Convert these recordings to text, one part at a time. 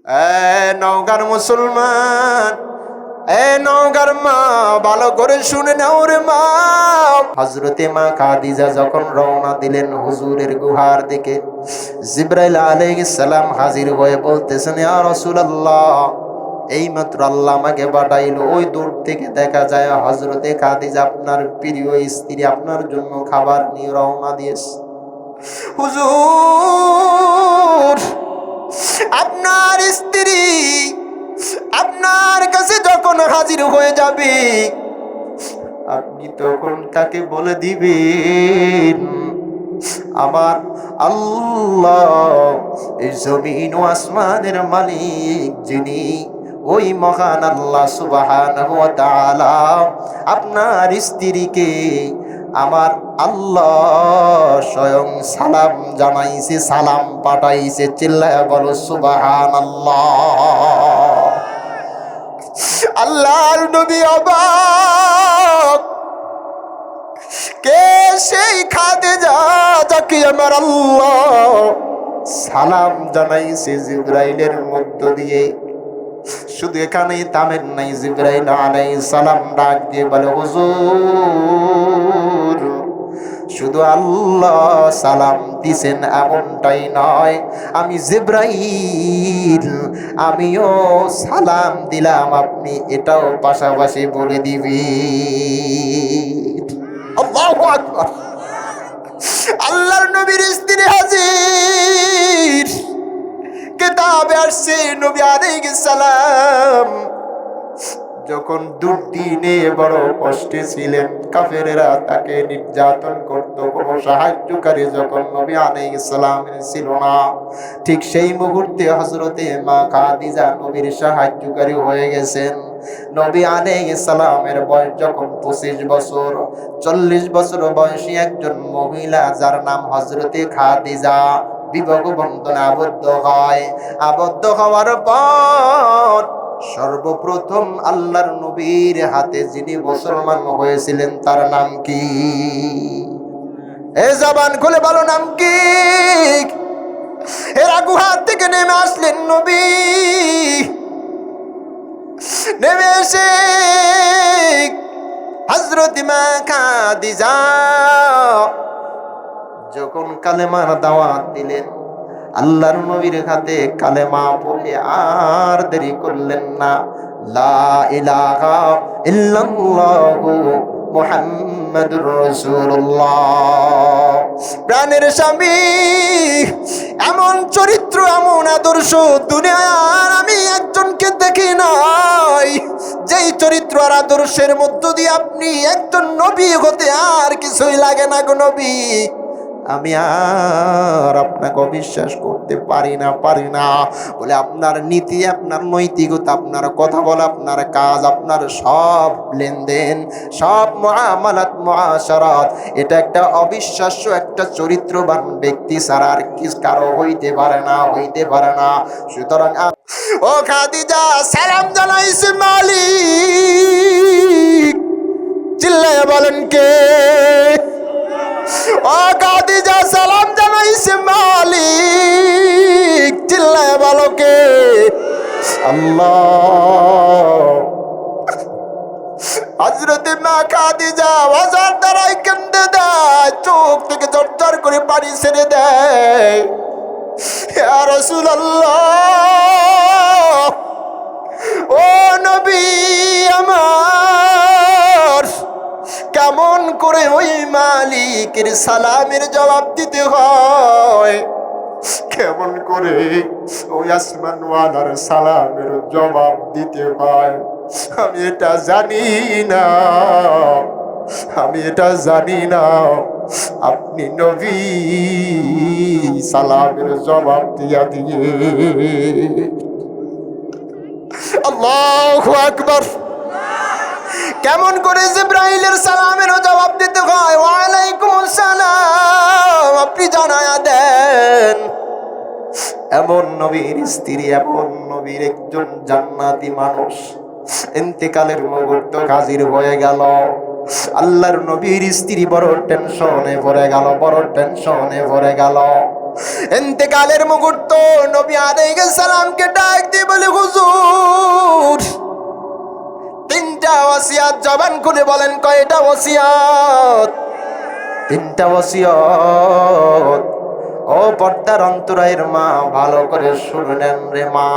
নওগাঁর মুসলমান, নওগাঁর মা, ভালো করে শুনে নাও রে মা। হযরতে মা খাদিজা যখন রওনা দিলেন হুজুরের গুহার দিকে, জিবরাইল আলাইহিস সালাম হাজির হয়ে বলতেছেন, ইয়া রাসূলুল্লাহ, এইমাত্র আল্লাহ আমাকে পাঠাইলো। ওই দূর থেকে দেখা যায় হযরতে খাদিজা আপনার প্রিয় স্ত্রী আপনার জন্য খাবার নিয়ে রওনা দিয়েছে। হুজুর, আপনার স্ত্রী আপনার কাছে যখন হাজির হয়ে যাবে, আপনি তখন তাকে বলে দিবেন, আমার আল্লাহ, এই জমিন ও আসমানের মালিক যিনি, ওই মহান আল্লাহ সুবহানাহু ওয়া তাআলা আপনার স্ত্রীকে আমার আল্লাহ স্বয়ং সালাম জানাইছে, সালাম পাঠাইছে। চিল্লায়া বলো সুবহানাল্লাহ। আল্লাহর নবী অবাক, কে সেই খাদিজা যাকে আমার আল্লাহ সালাম জানাইছে জিবরাইলের মধ্য দিয়ে? শুধু এখানেই থামেন নাই, জিবরাইল আলাইহিস সালাম ডাক দিয়ে বলে, হুজুর, শুধু আল্লাহ সালাম দিছেন এমনটাই নয়, আমি জিবরাইল আমিও সালাম দিলাম, আপনি এটাও পাশাপাশি বলে দিবেন। আল্লাহু আকবার। আল্লাহর নবীর স্ত্রী হাজির, কিতাবে আসছে নবী আলাইহিস সালাম যখন দুর্দিনে বড় কষ্টে ছিলেন, কাফেরেরা তাকে নির্যাতন করত, কোনো সাহায্যকারী যখন নবী আলাইহিস সালামের ছিল না, ঠিক সেই মুহূর্তে হযরতে মা খাদিজা নবীর সাহায্যকারী হয়ে গেছেন। নবী আলাইহিস সালামের বয়স যখন 25 বছর, 40 বছর বয়সী একজন মহিলা যার নাম হযরতে খাদিজা বিবাহ বন্ধনে আবদ্ধ হয়। আবদ্ধ হওয়ার পর সর্বপ্রথম আল্লাহর নবীর হাতে যিনি মুসলমান হয়েছিলেন তার নাম কি? এই জবান খুলে বলো, নাম কি? হেরা গুহা থেকে নেমে আসলেন নবী। নেমে এসে হযরত মা খাদিজা যখন কালেমার দাওয়াত দিলেন, আল্লাহর নবীর হাতে কালেমা পড়ে আর দেরি করলেন না। লা ইলাহা ইল্লাল্লাহু মুহাম্মাদুর রাসূলুল্লাহ। প্রাণের স্বামী, এমন চরিত্র, এমন আদর্শ দুনিয়ার আমি একজনকে দেখি নাই, যেই চরিত্র আর আদর্শের মধ্য দিয়ে আপনি একজন নবী হতে আর কিছুই লাগে না গো নবী। আমি আর আপনাকে অবিশ্বাস করতে পারি না বলে আপনার নীতি, আপনার নৈতিকতা, আপনার কথা বলা, আপনার কাজ, আপনার সব লেনদেন, সব মুআমালাত মুআশারাত, এটা একটা অবিশ্বাস্য একটা চরিত্রবান ব্যক্তি ছাড়া আর কিছু কারো হইতে পারে না। সুতরাং ও খাদিজা, সালাম জানাইছে মালিক। চিল্লায়া বলেন কে? ও খাদিজা, সালাম জানাইছে মালিক। চিল্লায়া বলো কে? আল্লাহ। হযরতে মা খাদিজা বাজার দ্বারাই কেঁদে দেয়, চোখ থেকে ঝরঝর করে পানি ছেড়ে দেয়। ইয়া রাসূলুল্লাহ, ও নবী আমার, কেমন করে ওই মালিকের সালামের জবাব দিতে হয়, কেমন করে ওই আসমানওয়ালার সালামের জবাব দিতে হয়, আমি এটা জানি না। আপনি নবী, সালামের জবাব দিয়ে আল্লাহু আকবার। কেমন করে জিবরাইলের সালামের জবাব দিতে হয়? ওয়া আলাইকুমুস সালাম, আপনি জানায়া দেন। এমন নবীর স্ত্রী, এমন নবীর একজন জান্নাতি মানুষ ইন্তেকালের মুহূর্ত হাজির হয়ে গেল। আল্লাহর নবীর স্ত্রী বড় টেনশনে পড়ে গেল। ইন্তেকালের মুহূর্ত, নবী আলাইহিস সালামকে ডাক দিয়ে ওসিয়ত জবান খুলে বলেন কয়টা ওসিয়ত? 3টা ওসিয়ত। ও পর্দার অন্তরায়ের মা, ভালো করে শুনলেন রে মা।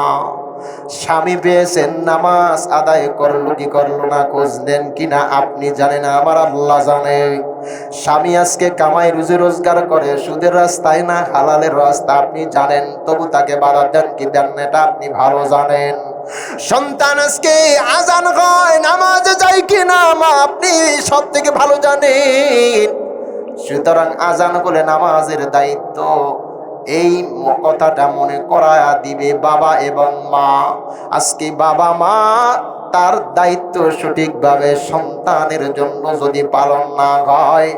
স্বামী পেয়েছেন, নামাজ আদায় করলো কি করলো না খোঁজ নেন কিনা আপনি জানেন, আমার আল্লাহ জানে। স্বামী আজকে কামাই রুজি রোজগার করে, সুদের রাস্তায় না হালালের রাস্তা আপনি জানেন, তবু তাকে বাধা দেন কি দেন না এটা আপনি ভালো জানেন। সন্তান আজকে আজান হয়, নামাজে যায় কিনা মা আপনি সব থেকে ভালো জানেন। সুতরাং আজান বলে নামাজের দায়িত্ব, এই কথাটা মনে করায়া দিবে বাবা এবং মা। আজকে বাবা মা তার দায়িত্ব সঠিকভাবে সন্তানের জন্য যদি পালন না হয়,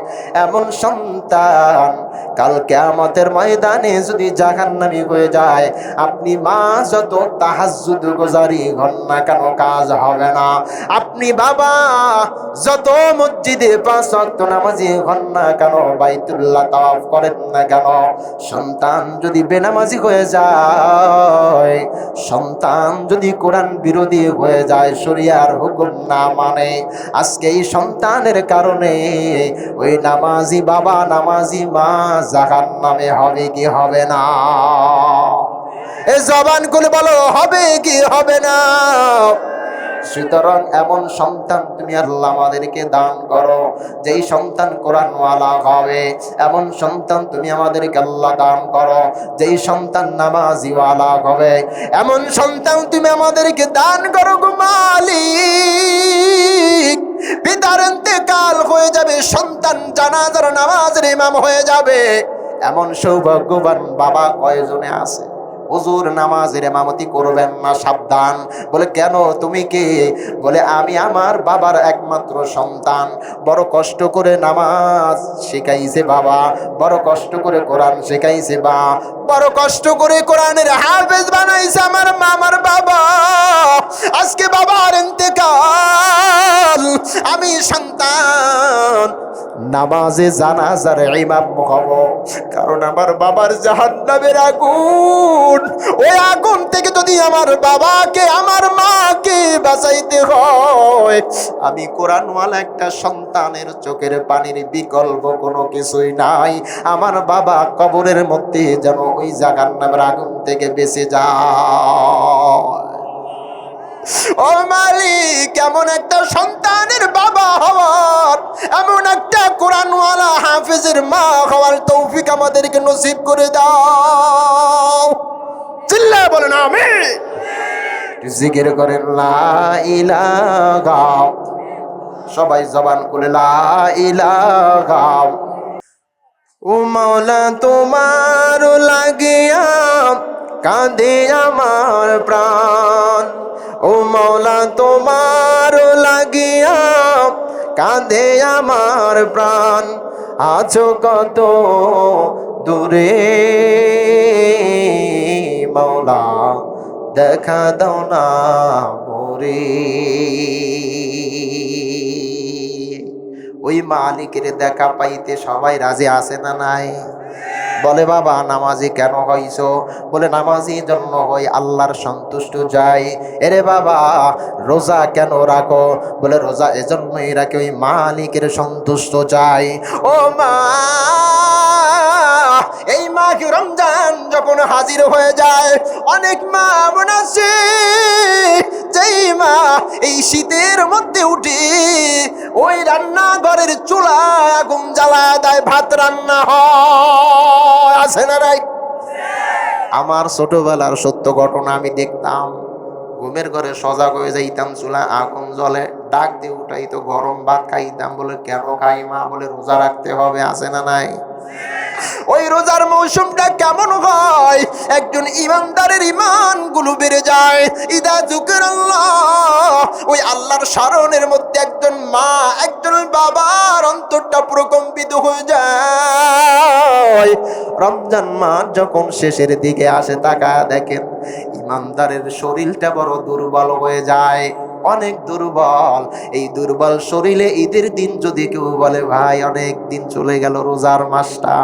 এমন সন্তান কাল কিয়ামতের ময়দানে যদি জাহান্নামী হয়ে যায়, আপনি মা যত তাহাজ্জুদ গুজারি হন না কেন কাজ হবে না। আপনি বাবা যত মসজিদে 5 ওয়াক্ত নামাজি হন না কেন, বাইতুল্লাহ তাওয়াফ করেন না কেন, সন্তান যদি বেনামাজি হয়ে যায়, সন্তান যদি কোরআন বিরোধী হয়ে যায়, শরিয়ার হুকুম না মানে, আজকে এই সন্তানের কারণে ওই নামাজি বাবা নামাজি মা জাহান্নামে হবে কি হবে না? এ জবান খুলে বলো, হবে কি হবে না? সুতরাং এমন সন্তান তুমি আল্লাহ আমাদেরকে দান করো, যেই সন্তান কোরআনওয়ালা হবে। এমন সন্তান তুমি আমাদেরকে আল্লাহ দান করো, যেই সন্তান নামাজিওয়ালা হবে। এমন সন্তান তুমি আমাদেরকে দান করো গো মালিক। পিতার ইন্তেকাল হয়ে যাবে, সন্তান জানাজার নামাজের ইমাম হয়ে যাবে, এমন সৌভাগ্যবান বাবা কয়জনে আছে? হুজুর নামাজের ইমামতি করবেন না, সাবধান। বলে কেন, তুমি কে? বলে আমি আমার বাবার একমাত্র সন্তান, বড় কষ্ট করে নামাজ শেখাইছে বাবা, বড় কষ্ট করে কোরআন শেখাইছে বা, বড় কষ্ট করে কোরআনের হাফেজ বানাইছে আমার মা আমার বাবা। আজকে বাবার ইন্তেকাল, আমি সন্তান নামাজে জানাজার ইমাম হব, কারণ আমার বাবার জাহান্নামের আগুন, ওই আগুন থেকে যদি আমার বাবাকে আমার মাকে বাঁচাইতে হয়, আমি কোরআনওয়ালা একটা সন্তানের চোখের পানির বিকল্প কোনো কিছুই নাই। আমার বাবা কবরের মধ্যে যেন ওই জাহান্নামের আগুন থেকে বেঁচে যায়। ও মালিক, এমন একটা সন্তানের বাবা হওয়ার, এমন একটা কোরআনওয়ালা হাফেজের মা হওয়ার তৌফিক আমাদেরকে নসিব করে দাও। চিল্লায় বলেন আমিন। জিকির করেন লা ইলাহা, সবাই জবান খুলে লা ইলাহা। ও মাওলা তোমার লাগিয়া কাঁদে আমার প্রাণ, ও মাওলা তোমার লাগিয়া কাঁদে আমার প্রাণ, আছো কত দূরে মাওলা দেখা দাও না মোরে। ওই মালিকের দেখা পাইতে সবাই রাজি আছে না নাই? বলে বাবা নামাজি কেন হইছো? বলে নামাজি জন্য হই আল্লাহর সন্তুষ্ট যাই। এরে বাবা রোজা কেন রাখো? বলে রোজা এজন্যই রাখি ওই মালিকের সন্তুষ্ট চাই। ও মা, এই মাঘে রমজান যখন হাজির হয়ে যায়, অনেক মা এমন আছে যেই মা এই শীতের মধ্যে উঠে ওই রান্নাঘরের চুলা আগুন জ্বালা দেয়, ভাত রান্না হয়, আছে না নাই? আমার ছোটবেলার সত্য ঘটনা আমি দেখতাম, ঘুমের ঘরে সজাগ হয়ে যাইতাম, চুলা আগুন জ্বলে, ডাক দিয়ে উঠাইতো, গরম ভাত খাইতাম। বলে কেন খাই মা? বলে রোজা রাখতে হবে, আছে না নাই? ওই রোজার মৌসুমটা কেমন হয়? একজন ইমানদারের ইমান গুলো বেড়ে যায়। ইদা যুকিরাল্লাহ, ওই আল্লাহর স্মরণের মধ্যে একজন মা একজন বাবার অন্তরটা প্রকম্পিত হয়ে যায়। রমজান মাস যখন শেষের দিকে আসে, তাকায় দেখেন ইমানদারের শরীরটা বড় দুর্বল হয়ে যায়, অনেক দুর্বল। এই দুর্বল শরীরে ঈদের দিন যদি কেউ বলে ভাই অনেক দিন চলে গেল রোজার মাসটা,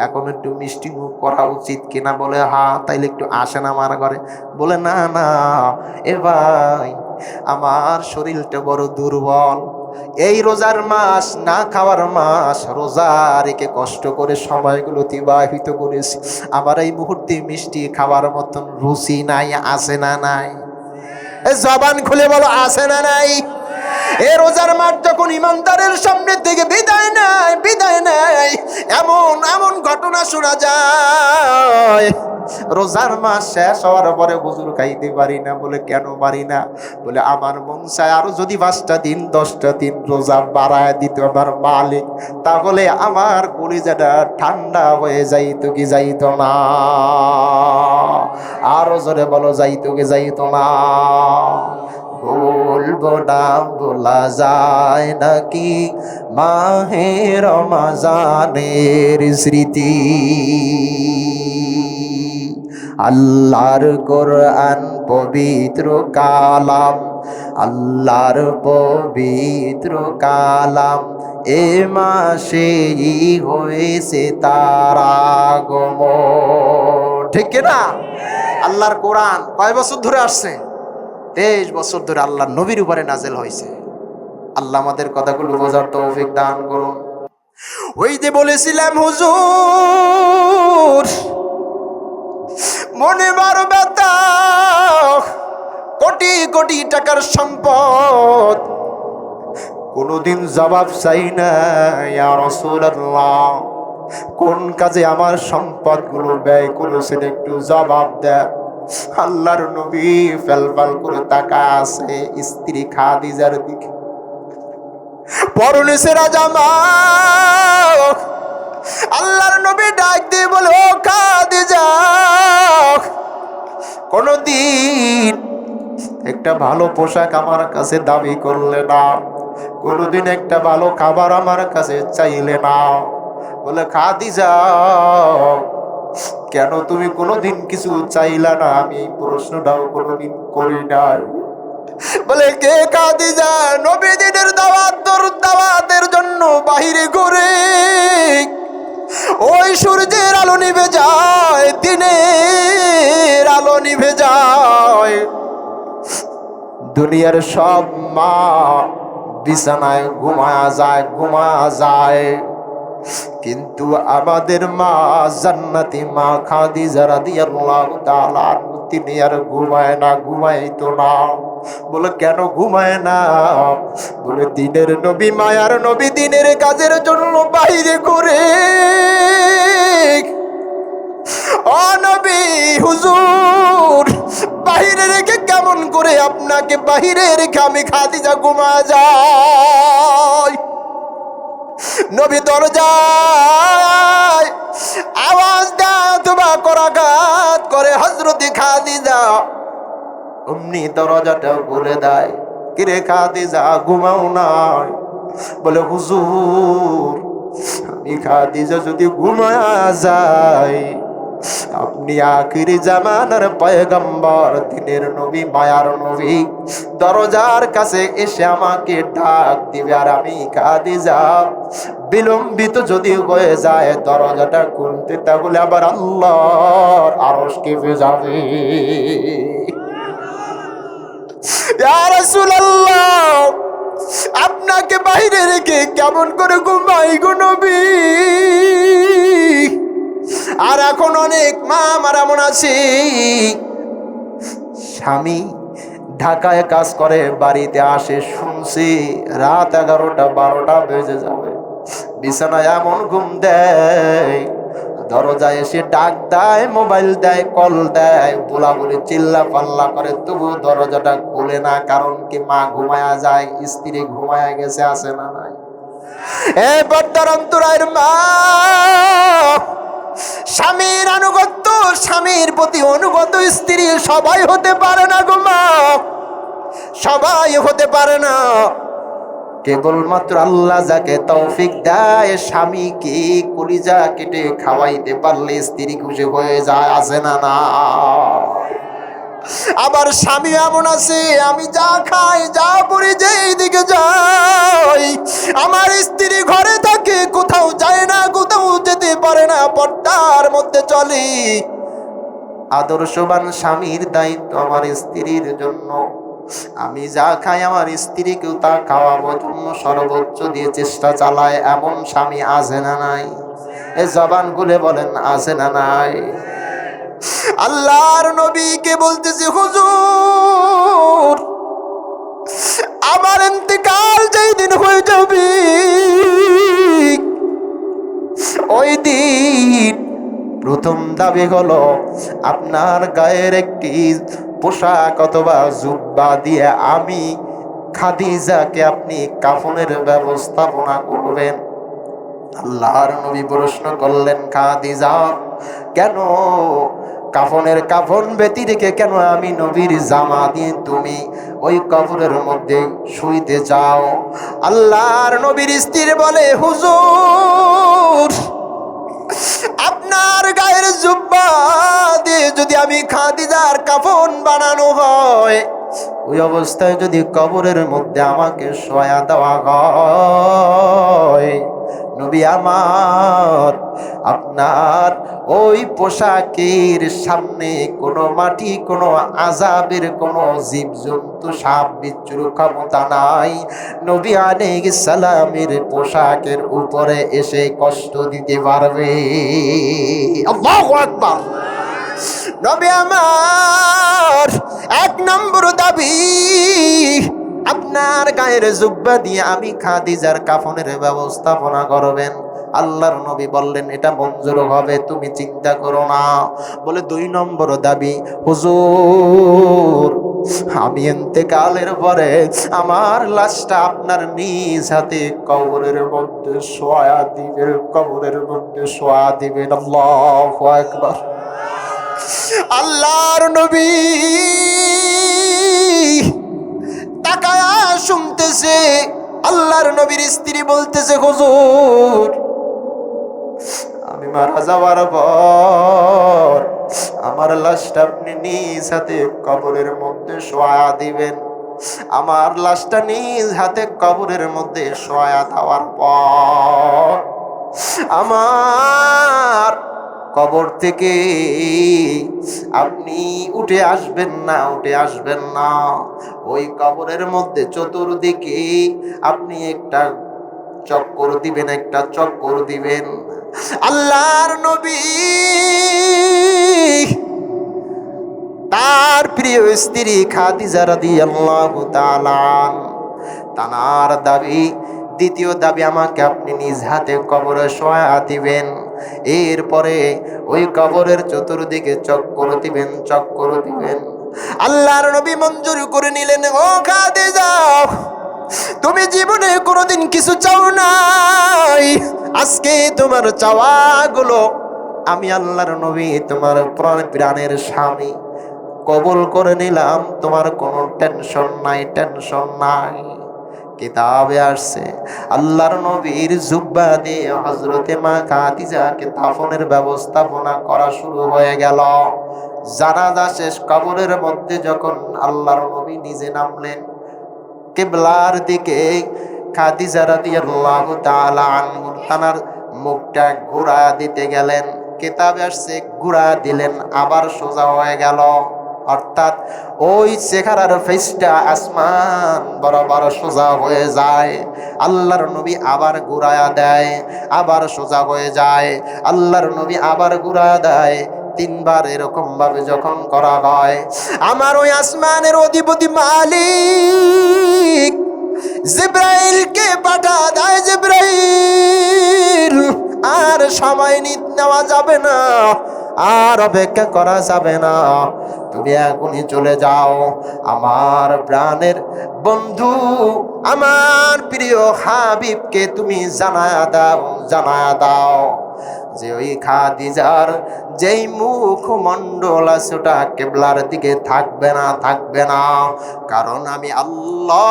এখন একটু মিষ্টি মুখ করা উচিত কিনা? বলে হ্যাঁ, তাইলে একটু আসেন আমার ঘরে। বলে না না এ ভাই আমার শরীরটা বড় দুর্বল। এই রোজার মাস, না খাওয়ার মাস, রোজা রেখে কষ্ট করে সময়গুলো অতিবাহিত করেছি। আমার এই মুহূর্তে মিষ্টি খাওয়ার মতন রুচি নাই, আছে না নাই? জবান খুলে বলো, আছে না নাই? এ রোজার মাঠ যখন ইমানদারের সামনে থেকে বিদায় নেয়, এমন এমন ঘটনা শোনা যায়। রোজার মাস শেষ হওয়ার পরে হুজুর খাইতে পারি না। বলে কেন পারি না? বলে আমার মন চায় আরো যদি 5টা দিন 10টা দিন রোজা বাড়ায় দিত আমার মালিক, তাহলে আমার কলিজাটা ঠান্ডা হয়ে যাইতো কি যাইতো না? আরো জোরে বলো, যাইতো কি যাইতো না? বলবো না বলা যায় নাকি মাহে রমজানের স্মৃতি। আল্লাহর কোরআন পবিত্র কালাম, আল্লাহর পবিত্র কালাম, এ মাসেই হয়েছে তার আগমন। ঠিক না? আল্লাহর কোরআন কয় বছর ধরে আসছে? 23 বছর ধরে আল্লাহর নবীর উপরে নাজেল হয়েছে। আল্লাহ আমাদের কথাগুলো বোঝার তৌফিক দান করুন। ওই যে বলেছিলাম হুজুর মনে বড় ব্যথা, কোটি কোটি টাকার সম্পদ, কোনদিন জবাব চাই না। ইয়া রাসূলুল্লাহ, কোন কাজে আমার সম্পদগুলো ব্যয় করেছেন একটু জবাব দেন। আল্লাহর নবী ফেলফাল করে তাকায় আছে স্ত্রী খাদিজার দিকে। পরনে সেরা জামা, আল্লাহর নবী ডাক দিয়ে বলে, ও খাদিজা, কোনদিন একটা ভালো পোশাক আমার কাছে দাবি করলে না, কোনদিন একটা ভালো খাবার আমার কাছে চাইলে না। বলে খাদিজা, কেন তুমি কোনোদিন কিছু চাইলা না? আমি এই প্রশ্নটাও কোনোদিন করি নাই। বলে কে খাদিজা? নবীদের দাওয়াতের জন্য বাহিরে ঘুরে, ওই সূর্যের আলো নিভে যায়, দিনের আলো নিভে যায়, দুনিয়ার সব মা বিছানায় ঘুমায়া যায়, কিন্তু আমাদের মা জান্নাতি মা খাদিজা রাদিয়াল্লাহু তাআলা তিনি আর ঘুমাইতো না। বলে কেন ঘুমায় না? বলে দিনের নবী, মায়ার নবী দিনের কাজের জন্য বাইরে ঘুরে। ও নবী হুজুর, বাহিরে রেখে কেমন করে আপনাকে বাহিরে রেখে আমি খাদিজা ঘুমা যাই? নবী দরজায় আওয়াজ দেয় অথবা করাঘাত করে হযরতে খাদিজা, অমনি দরজাটা খুলে দেয়। কিরে খাদিজা, ঘুমাও না? বলে হুজুর, আমি খাদিজা যদি ঘুমায়া যাই, আপনি আখিরি জামানার পয়গম্বর, দিনের নবী, মায়ার নবী, দরজার কাছে এসে আমাকে ডাক দিবে, আর আমি খাদিজা বিলম্বিত যদি হয়ে যায় দরজাটা খুলতে, তাহলে আবার আল্লাহর আরশ কেঁপে যাবে। ইয়া রাসূলুল্লাহ, আপনাকে বাইরে রেখে কেমন করে ঘুমাই গো নবী? আর এখন অনেক মা আমার এমন আছে, স্বামী ঢাকায় কাজ করে, বাড়িতে আসে শুনছি রাত 11টা 12টা বেজে যাবে, বিছানায় এমন ঘুম দেয়, দরজায় এসে ডাক দেয়, মোবাইল দেয়, কল দেয়, বলাবলি চিল্লা পাল্লা করে, তবু দরজাটা খুলে না। কারণ কি? মা ঘুমায়া যায়, স্ত্রী ঘুমায়া গেছে, আছে না নাই? এ পর্দার অন্তরায়ের মা, স্বামীর আনুগত্য, স্বামীর প্রতি অনুগত স্ত্রী সবাই হতে পারে না গো মা, সবাই হতে পারে না। কেবলমাত্র আল্লাহ যাকে তৌফিক দেয়, স্বামীকে কলিজা কেটে খাওয়াইতে পারলে স্ত্রী খুশি হয়ে যায়, আছে না না? আবার স্বামী এমন আছে, আমি যা খাই যা পরি যেই দিকে যাই, আমার স্ত্রী ঘরে থাকে, কোথাও যায় না, কোথাও যেতে পারে না, পর্দার মধ্যে চলে। আদর্শবান স্বামীর দায়িত্ব আমার স্ত্রীর জন্য আমি যা খাই আমার স্ত্রীকেও তা খাওয়াবার জন্য সর্বোচ্চ দিয়ে চেষ্টা চালায়, এমন স্বামী আছে না নাই? এ জবান খুলে বলেন আছে না নাই? আল্লাহর নবীকে বলতেছে, হুজুর আমার ইন্তেকাল যেই দিন হয়ে যাবে ওই দিন প্রথম দাবি হলো আপনার গায়ের একটি পোশাক অথবা জুব্বা দিয়ে আমি খাদিজাকে আপনি কাফনের ব্যবস্থাপনা করবেন। আল্লাহর নবী প্রশ্ন করলেন, খাদিজা কেন কাফনের কাফন ব্যতি রেখে কেন আমি নবীর জামা দিয়ে তুমি ওই কবরের মধ্যে শুইতে চাও? আল্লাহর নবীর স্ত্রী বলে, হুজুর আপনার গায়ের জুব্বা দিয়ে যদি আমি খাদিজার কাফন বানানো হয়, ওই অবস্থায় যদি কবরের মধ্যে আমাকে শোয়া দেওয়া হয়, নবী আমার আপনার ওই পোশাকের সামনে কোনো মাটি, কোনো আযাবের কোনো জীবজন্তু সাপ বিচ্ছুর ক্ষমতা নাই। নবী আলাইহিস সালামের পোশাকের উপরে এসে কষ্ট দিতে পারবে। আল্লাহু আকবার। নবী আমার এক নম্বর দাবি, আপনার গায়ের জুব্বা দিয়ে আমি খাদিজার কাফনের ব্যবস্থাপনা করবেন। আল্লাহর নবী বললেন, এটা মঞ্জুর হবে, তুমি চিন্তা করো না। বলে 2 নম্বর দাবি, হুজুর আমি ইন্তেকালের পরে আমার লাশটা আপনার নিজ হাতে কবরের মধ্যে শোয়া দিবেন, কবরের মধ্যে শোয়া দিবেন। আল্লাহু আকবার। আল্লাহর নবী তাকায়া শুনতেছে। আল্লাহর নবীর স্ত্রী বলতেছে, হুজুর আমি মারা যাওয়ার পর আমার লাশটা আপনি নিজ হাতে কবরের মধ্যে শোয়া দিবেন। আমার লাশটা নিজ হাতে কবরের মধ্যে শোয়া দেওয়ার পর আমার কবর থেকে আপনি উঠে আসবেন না, উঠে আসবেন না। ওই কবরের মধ্যে চতুর্দিকে আপনি একটা চক্কর দিবেন, একটা চক্কর দিবেন। আল্লাহর নবী তার প্রিয় স্ত্রী খাদিজা রাদিয়াল্লাহু তাআলা তানার দাবি, দ্বিতীয় দাবি, আমাকে আপনি নিজ হাতে কবরে শোয়া দিবেন। এরপরে ওই কবরের চতুর্দিকে চক্কর দিবেন, চক্কর দিবেন। আল্লাহর নবী মঞ্জুর করে নিলেন। ও খাদিজা, তুমি জীবনে কোনোদিন কিছু চাও নাই, আজকে তোমার চাওয়াগুলো আমি আল্লাহর নবী তোমার প্রাণের স্বামী কবুল করে নিলাম। তোমার কোনো টেনশন নাই, টেনশন নাই। কিতাবে আসছে আল্লাহর নবীর জুব্বা দিয়ে হযরতে মা খাদিজাকে দাফনের ব্যবস্থাপনা করা শুরু হয়ে গেল। জানাজা শেষ, কবরের মধ্যে যখন আল্লাহর নবী নিজে নামলেন কিবলার দিকে, খাদিজা রাদিয়াল্লাহু তাআলা আনহা তানার মুখটা ঘুরা দিতে গেলেন। কিতাবে আসছে ঘুরা দিলেন, আবার সোজা হয়ে গেল। অর্থাৎ ওই চেহারার ফেসটা আসমান বরাবর সোজা হয়ে যায়। আল্লাহর নবী আবার ঘুরায়া দেয়, আবার সোজা হয়ে যায়। আল্লাহর নবী আবার ঘুরা দেয়। 3 বার এরকম ভাবে যখন করা হয়, আমার ওই আসমানের অধিপতি মালিক জিব্রাইলকে পাঠা দেয়। জিব্রাইল, আর সময় নেওয়া যাবে না, আর অপেক্ষা করা যাবে না, তুমি এখনই চলে যাও। আমার প্রাণের বন্ধু, আমার প্রিয় হাবিবকে তুমি জানায়া দাও, জানায়া দাও যে ওই খাদিজার যেই মুখমণ্ডল আছে ওটা কিবলার দিকে থাকবে না, থাকবে না। কারণ আমি আল্লাহ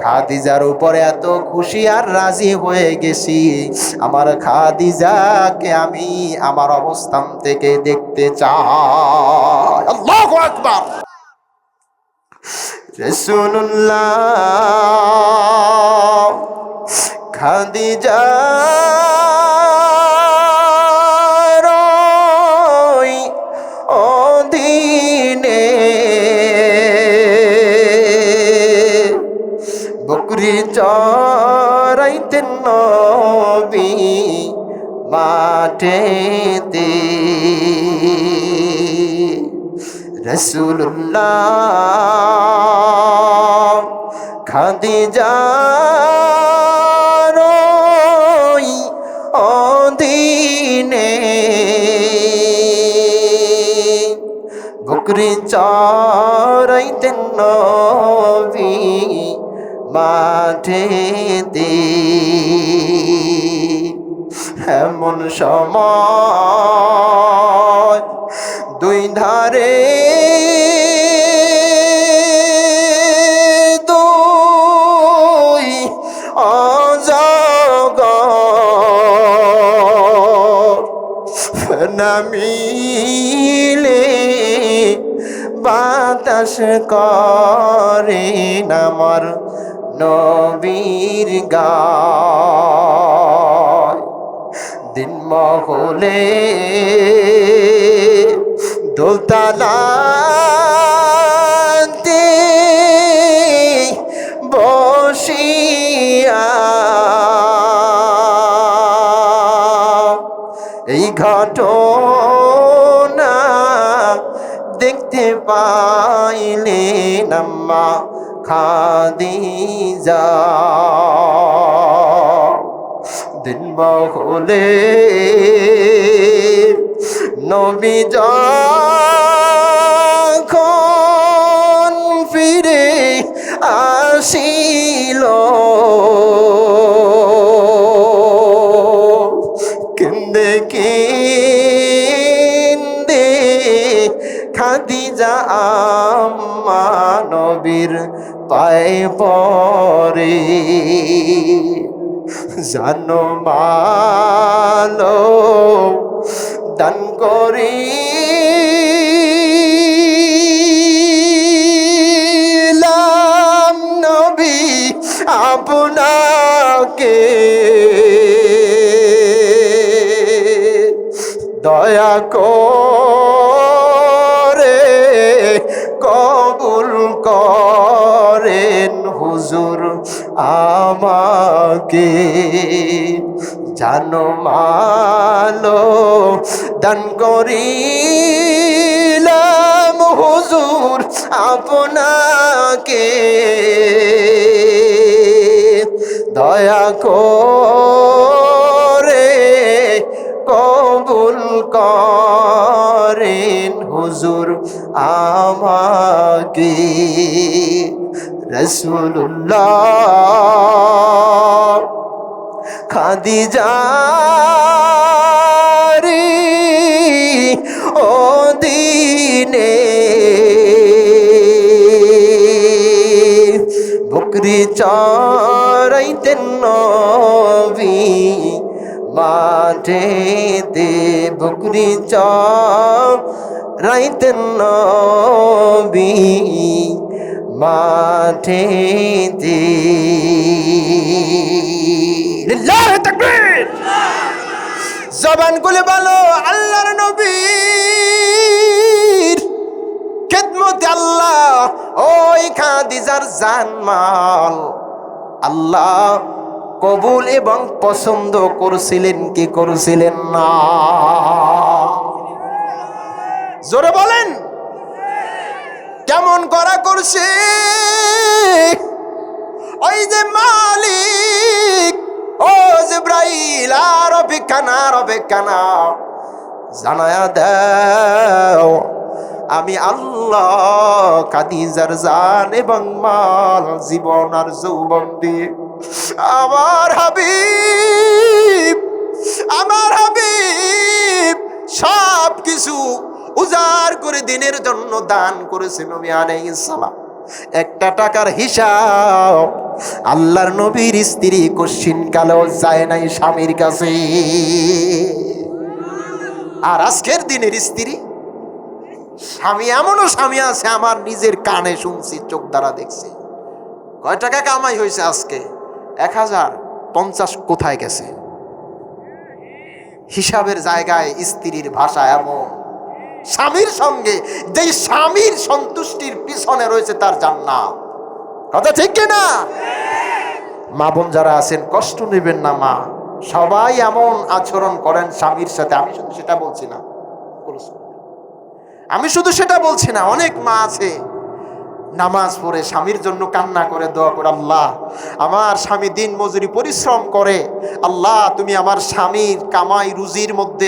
খাদিজার উপরে এত খুশি আর রাজি হয়ে গেছি, আমার খাদিজাকে আমি আমার অবস্থান থেকে দেখতে চাই। আল্লাহু আকবার। রাসূলুল্লাহ খাদিজার অধীনে বকরি চরাইতেন নবী মাঠেতে রাসূলুল্লাহ খাদিজার অধীনে বকরি চরাইতেন নবী মাঠেতে এমন সময় দুই ধারে দুই অজগর নামিলে বাতাস করে আমার নবীর গায় দিন মহলে দোলতালাতে বসিয়া এই ঘটনা দেখতে পাইলেন আম্মা খাদিজা দিন মহলে নবী যখন ফিরে আসিল কেন্দে কেন্দে খাদিজা আম্মা নবীর পায়ে পড়ে জানো মালো দান করিলাম নবী আপনাকে দয়া করে কবুল করেন হুজুর আমাকে জানো মালো দান করিলাম হুজুর আপনাকে দয়া করে কবুল করেন হুজুর আমাকে রাসূলুল্লাহ খাদিজারি অধীনে বকরি চরাইতেন নবী মাঠেতে বকরি চরাইতেন নবী মাঠেতে লিল্লাহি তাকবীর জবান খুলে বলো আল্লাহর নবীর খেদমতে আল্লাহ ওই খাদিজার জানমাল আল্লাহ কবুল এবং পছন্দ করছিলেন কি করছিলেন না জোরে বলেন কেমন করা করছে ওই যে মালিক ও জিবরাইল আর অপেক্ষা না জানায়া দাও আমি আল্লাহ খাদিজার জান এবং মাল জীবন আর যৌবন দিয়ে আমার হাবিব সব কিছু উজাড় করে দিনের জন্য দান করেছে নবী আলাইহিস সালাম একটা টাকার হিসাব আল্লাহর নবীর স্ত্রী কোশ্চিন কালেও যায় নাই স্বামীর কাছে আর আজকের দিনের স্ত্রী স্বামী এমনও স্বামী আছে আমার নিজের কানে শুনছি চোখ দ্বারা দেখছি কয় টাকা কামাই হয়েছে আজকে 1050 কোথায় গেছে হিসাবের জায়গায় স্ত্রীর ভাষা এমন স্বামীর সঙ্গে যেই স্বামীর সন্তুষ্টির পিছনে রয়েছে তার জান্নাত কথা ঠিক কিনা মা বোন যারা আছেন কষ্ট নেবেন না মা, সবাই এমন আচরণ করেন স্বামীর সাথে। আমি শুধু সেটা বলছি না, অনেক মা আছে নামাজ পড়ে স্বামীর জন্য কান্না করে দোয়া করে, আল্লাহ আমার স্বামী দিন মজুরি পরিশ্রম করে, আল্লাহ তুমি আমার স্বামীর কামাই রুজির মধ্যে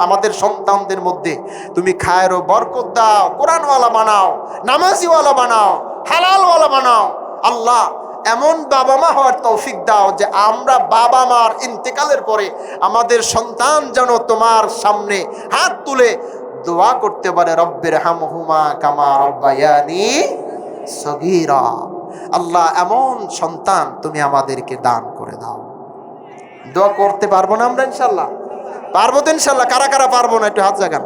আমাদের সন্তানদের মধ্যে তুমি খায়ের ও বরকত দাও, কোরআনওয়ালা বানাও, নামাজিওয়ালা বানাও, হালালওয়ালা বানাও। আল্লাহ এমন বাবা মা হওয়ার তৌফিক দাও যে আমরা বাবা মার ইন্তেকালের পরে আমাদের সন্তান যেন তোমার সামনে হাত তুলে দোয়া করতে পারে, রব্বির হামহুমা কামা রব্বায়ানি সগীরা। আল্লাহ এমন সন্তান তুমি আমাদেরকে দান করে দাও। দোয়া করতে পারবো না আমরা? ইনশাল্লাহ পারবো তো। ইনশাল্লাহ কারা কারা পারবো না একটু হাত জাগান।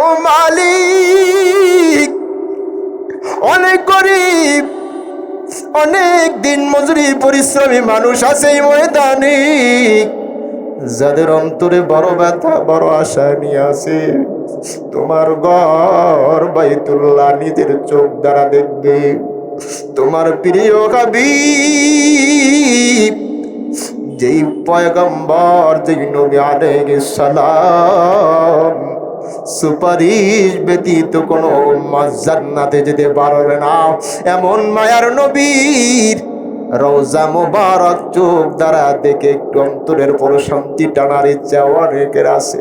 ও মালিক, অনেক গরিব, অনেক দিন মজুরি পরিশ্রমী মানুষ আছে এই ময়দানে, যাদের অন্তরে বড় ব্যথা বড় আশা নিয়ে আছে তোমার ঘর বাইতুল্লাহ নিজের চোখ দ্বারা দেখবে। তোমার প্রিয় হাবিব যেই পয়গম্বর, যেই নবী আলাইহিস সালাম সুপারিশ ব্যতীত কোন উম্মত জান্নাতে যেতে পারবে না, এমন মায়ার নবীর রওজা মুবারক চোখ দ্বারা দেখে একটু অন্তরের প্রশান্তি টানার ইচ্ছা অনেকের আছে।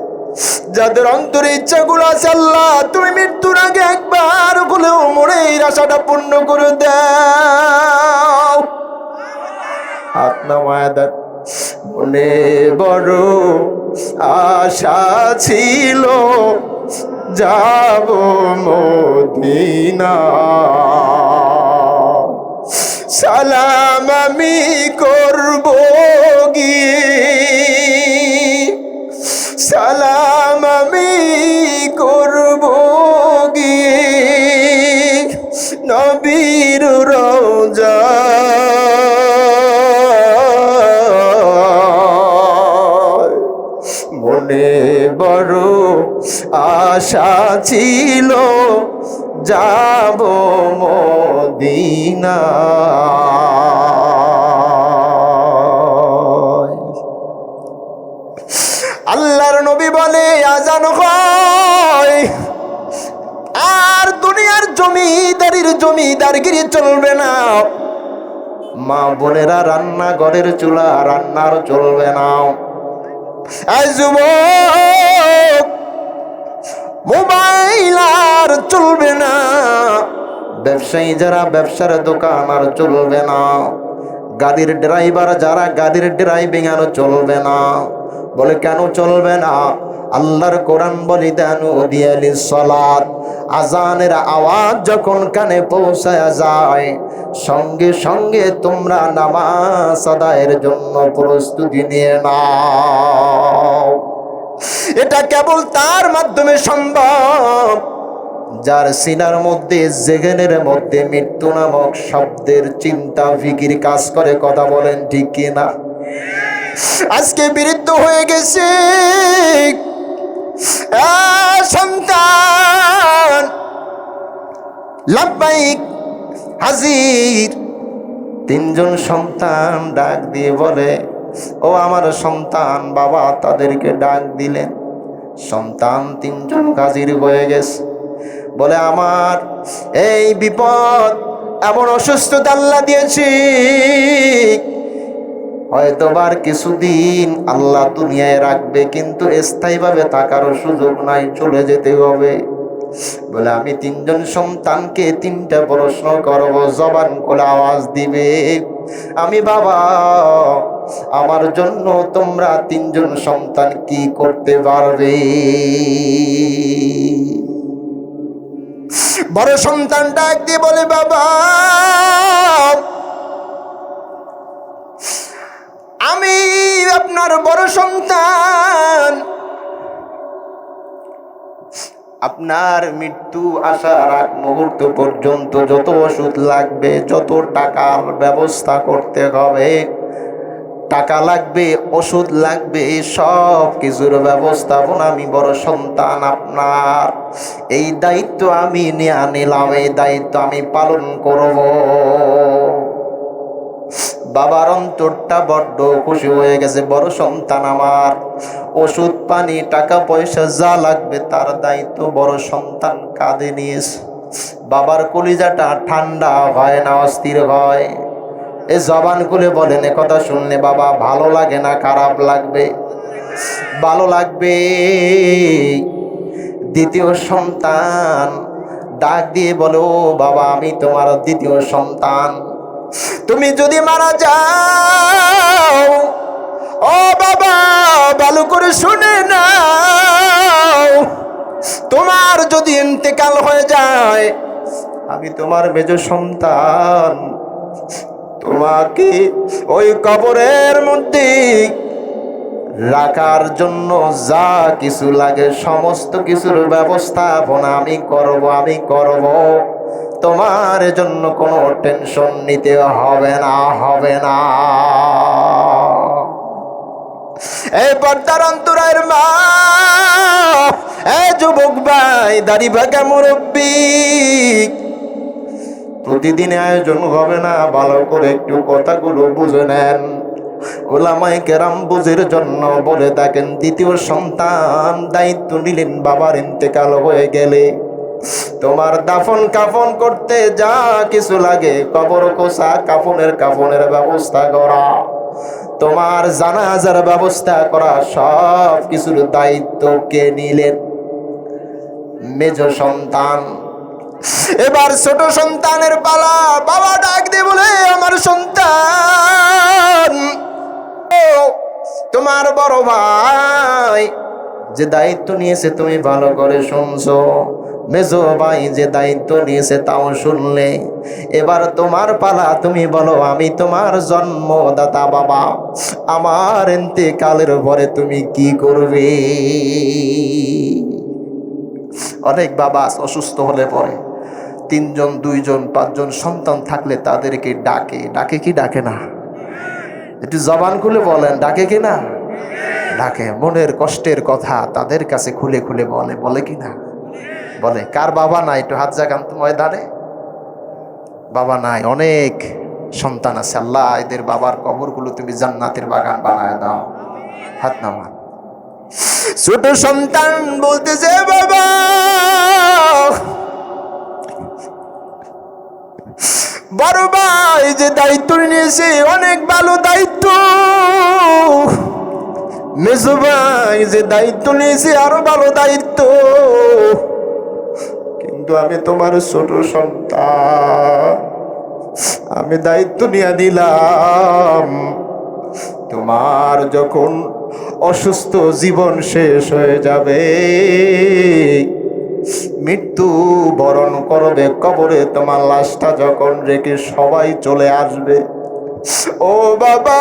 যাদের অন্তরে ইচ্ছাগুলো আছে আল্লাহ তুমি মৃত্যুর আগে একবার হলেও মনের আশাটা পূর্ণ করে দাও। হাত নামায় দেন। মনে বড় আশা ছিল যাব মদিনা, সালাম আমি করব গিয়ে, সালাম আমি করব গিয়ে নবীর রওজা। মনে বড় আশা ছিল যাব মদিনা। আল্লাহর নবী বলে আজান হয় আর দুনিয়ার জমিদারগিরি চলবে না, মা বোনেরা রান্নাঘরের চুলা রান্নার চলবে না, যুবক মোবাইল আর চলবে না, ব্যবসায়ী যারা ব্যবসার দোকান আর চলবে না, গাড়ির ড্রাইভার যারা গাড়ির ড্রাইভিং আর চলবে না। বলে কেন চলবে না? আল্লাহর কোরআন বলে দানু দিয়ালিস সালাত, আজানের আওয়াজ যখন কানে পৌঁছায় যায় সঙ্গে সঙ্গে তোমরা নামাজ আদায়ের জন্য প্রস্তুতি নিয়ে নাও। এটা কেবল তার মাধ্যমে সম্ভব যার সিনার মধ্যে জেগেনের মধ্যে মৃত্যু নামক শব্দের চিন্তা ফিকির কাজ করে। কথা বলেন ঠিক কিনা? আজকে বিরুদ্ধ হয়ে গেছে সন্তান লাব্বাইক হাজির। তিনজন সন্তান ডাক দিয়ে বলে ও আমার সন্তান। বাবা তাদেরকে ডাক দিলেন, সন্তান তিনজন হাজির হয়ে গেছে। বলে আমার এই বিপদ, এমন অসুস্থতা আল্লাহ দিয়েছি, হয়তোবার কিছুদিন আল্লাহ দুনিয়ায় রাখবে, কিন্তু স্থায়ীভাবে থাকারও সুযোগ নাই, চলে যেতে হবে। বলে আমি তিনজন সন্তানকে তিনটা প্রশ্ন করব, জবান করে আওয়াজ দিবে আমি বাবা, আমার জন্য তোমরা তিনজন সন্তান কি করতে পারবে? বড় সন্তান ডাক দিয়ে বলে বাবা, আমি আপনার বড় সন্তান, আপনার মৃত্যু আসার আগ মুহূর্ত পর্যন্ত যত ওষুধ লাগবে, যত টাকার ব্যবস্থা করতে হবে, টাকা লাগবে, ওষুধ লাগবে, সব কিছুর ব্যবস্থাপনা আমি বড় সন্তান আপনার। এই দায়িত্ব আমি নিয়ে নিলাম, এই দায়িত্ব আমি পালন করব। বাবার অন্তরটা বড্ড খুশি হয়ে গেছে, বড় সন্তান আমার, ওষুধ পানি টাকা পয়সা যা লাগবে তার দায়িত্ব বড় সন্তান কাঁধে নিয়েছে। বাবার কলিজাটা ঠান্ডা হয় না, অস্থির হয়। এ জবান খুলে বলেন, এ কথা শুনলে বাবা ভালো লাগে না খারাপ লাগবে? ভালো লাগবে। দ্বিতীয় সন্তান ডাক দিয়ে বলো, বাবা আমি তোমার দ্বিতীয় সন্তান, তুমি যদি মারা যাও, ও বাবা ভালো করে শুনে নাও, তোমার যদি ইন্তেকাল হয়ে যায়, আমি তোমার মেজ সন্তান, তোমাকে ওই কবরের মধ্যে রাখার জন্য যা কিছু লাগে সমস্ত কিছুর ব্যবস্থাপনা আমি করব। তোমার জন্য কোনো টেনশন নিতে হবে না, হবে না। এই পর্দার অন্তরায়ের মা, এই যুবক ভাই, দাড়ি ভাগা মুরব্বী, প্রতিদিন আয়োজন হবে না, ভালো করে একটু কথাগুলো বুঝে নেন। ওলামায়ে কেরাম বুঝের জন্য বলে থাকেন, দ্বিতীয় সন্তান দায়িত্ব নিলেন বাবার ইন্তেকাল হয়ে গেলে তোমার দাফন কাফন করতে যা কিছু লাগে, কবর কোসা, কাফনের ব্যবস্থা করা, তোমার জানাজার ব্যবস্থা করা, সব কিছুর দায়িত্ব কে নিলেন? মেজ সন্তান। এবার ছোট সন্তানের পালা। বাবা ডাক দিয়ে বলে, আমার সন্তান, তোমার বড় ভাই যে দায়িত্ব নিয়েছে তুমি ভালো করে শুনছো, মেজো ভাই যে দায়িত্ব নিয়েছে তাও শুনলে, এবার তোমার পালা, তুমি বলো আমি তোমার জন্মদাতা বাবা, আমার ইন্তেকালের পরে তুমি কি করবে? অনেক বাবা অসুস্থ হলে পরে 3 জন 2 জন 5 জন সন্তান থাকলে তাদেরকে ডাকে কি ডাকে না? একটু জবান খুলে বলেন, ডাকে কি না? ডাকে। মনের কষ্টের কথা তাদের কাছে খুলে খুলে বলে কি না? বলে। কার বাবা নাই একটু হাত জাগান তো ময়দানে। বাবা নাই, অনেক সন্তান আছে। আল্লাহ এদের বাবার কবরগুলো তুমি জান্নাতের বাগান বানায় দাও। হাত নামান। ছোট সন্তান বলতেছে, বাবা বড় ভাই যে দায়িত্ব নিয়েছে অনেক ভালো দায়িত্ব, মেজো ভাই যে দায়িত্ব নিয়েছে আরো ভালো দায়িত্ব, কিন্তু আমি তোমার ছোট সন্তান, আমি দায়িত্ব নিয়ে দিলাম, তোমার যখন অসুস্থ জীবন শেষ হয়ে যাবে, মৃত্যু বরণ করবে, কবরে তোমার লাশটা যখন রেখে সবাই চলে আসবে, ও বাবা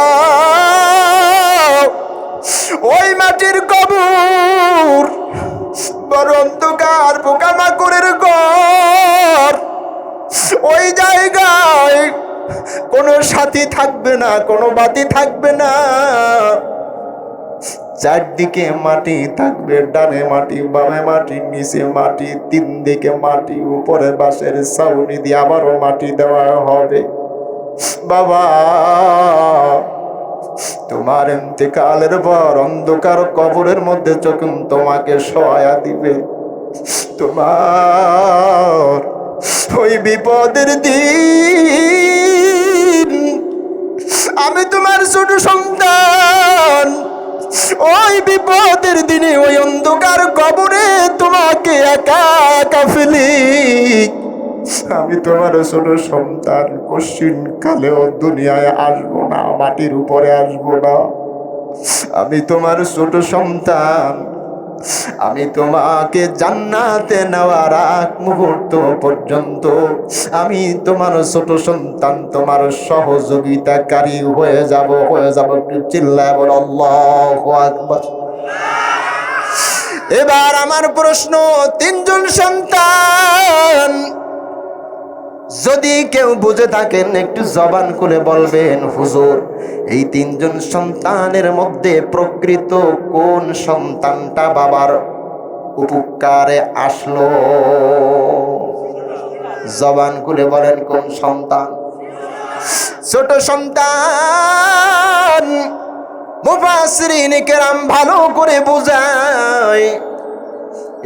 ওই মাটির কবর বড় অন্ধকার, পোকামাকড়ের ঘর, ওই জায়গায় কোনো সাথী থাকবে না, কোনো বাতি থাকবে না, চারদিকে মাটি থাকবে, ডানে মাটি, বামে মাটি, নিচে মাটি, 3 দিকে মাটি, উপরে বাঁশের ছাউনি দিয়ে আবারও মাটি দেওয়া হবে। বাবা তোমার ইন্তেকালের পর অন্ধকার কবরের মধ্যে যখন তোমাকে সহায়া দিবে, তোমার ওই বিপদের দিন আমি তোমার ছোট সন্তান, ওই বিপদের দিনে ওই অন্ধকার কবরে তোমাকে একা একা ফেলি, আমি তোমার ছোট সন্তান কশিন কালেও দুনিয়ায় আসবো না, মাটির উপরে আসবো না, আমি তোমার ছোট সন্তান, আমি তোমাকে জান্নাতে নেওয়ার আগ মুহূর্ত পর্যন্ত আমি তোমার ছোট সন্তান, তোমার সহযোগিতাকারী হয়ে যাব। চিল্লায় বল আল্লাহু আকবার। এবার আমার প্রশ্ন, 3 জন সন্তান যদি কেউ বুঝে থাকেন একটু জবান খুলে বলবেন, হুজুর এই 3 জন সন্তানের মধ্যে প্রকৃত কোন সন্তানটা বাবার উপকারে আসলো? জবান খুলে বলেন কোন সন্তান? ছোট সন্তান মুফাসসিরিন কেরাম ভালো করে বোঝায়।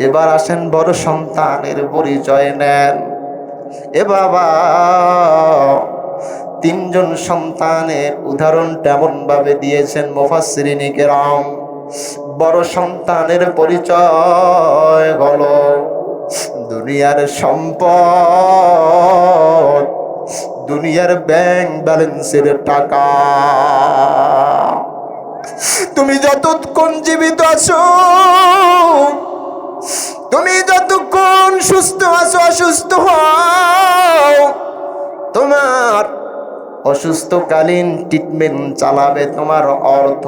এবার আসেন বড় সন্তানের পরিচয় নেন। এ বাবা, তিনজন সন্তানের উদাহরণ তেমন ভাবে দিয়েছেন মুফাসসিরিন কেরাম। বড় সন্তানের পরিচয় হলো দুনিয়ার সম্পদ, দুনিয়ার ব্যাংক ব্যালেন্সের টাকা। তুমি যতক্ষণ জীবিত আছো, তুমি যতক্ষণ সুস্থ আছো, অসুস্থ হও, তোমার অসুস্থকালীন ট্রিটমেন্ট চালাবে তোমার অর্থ।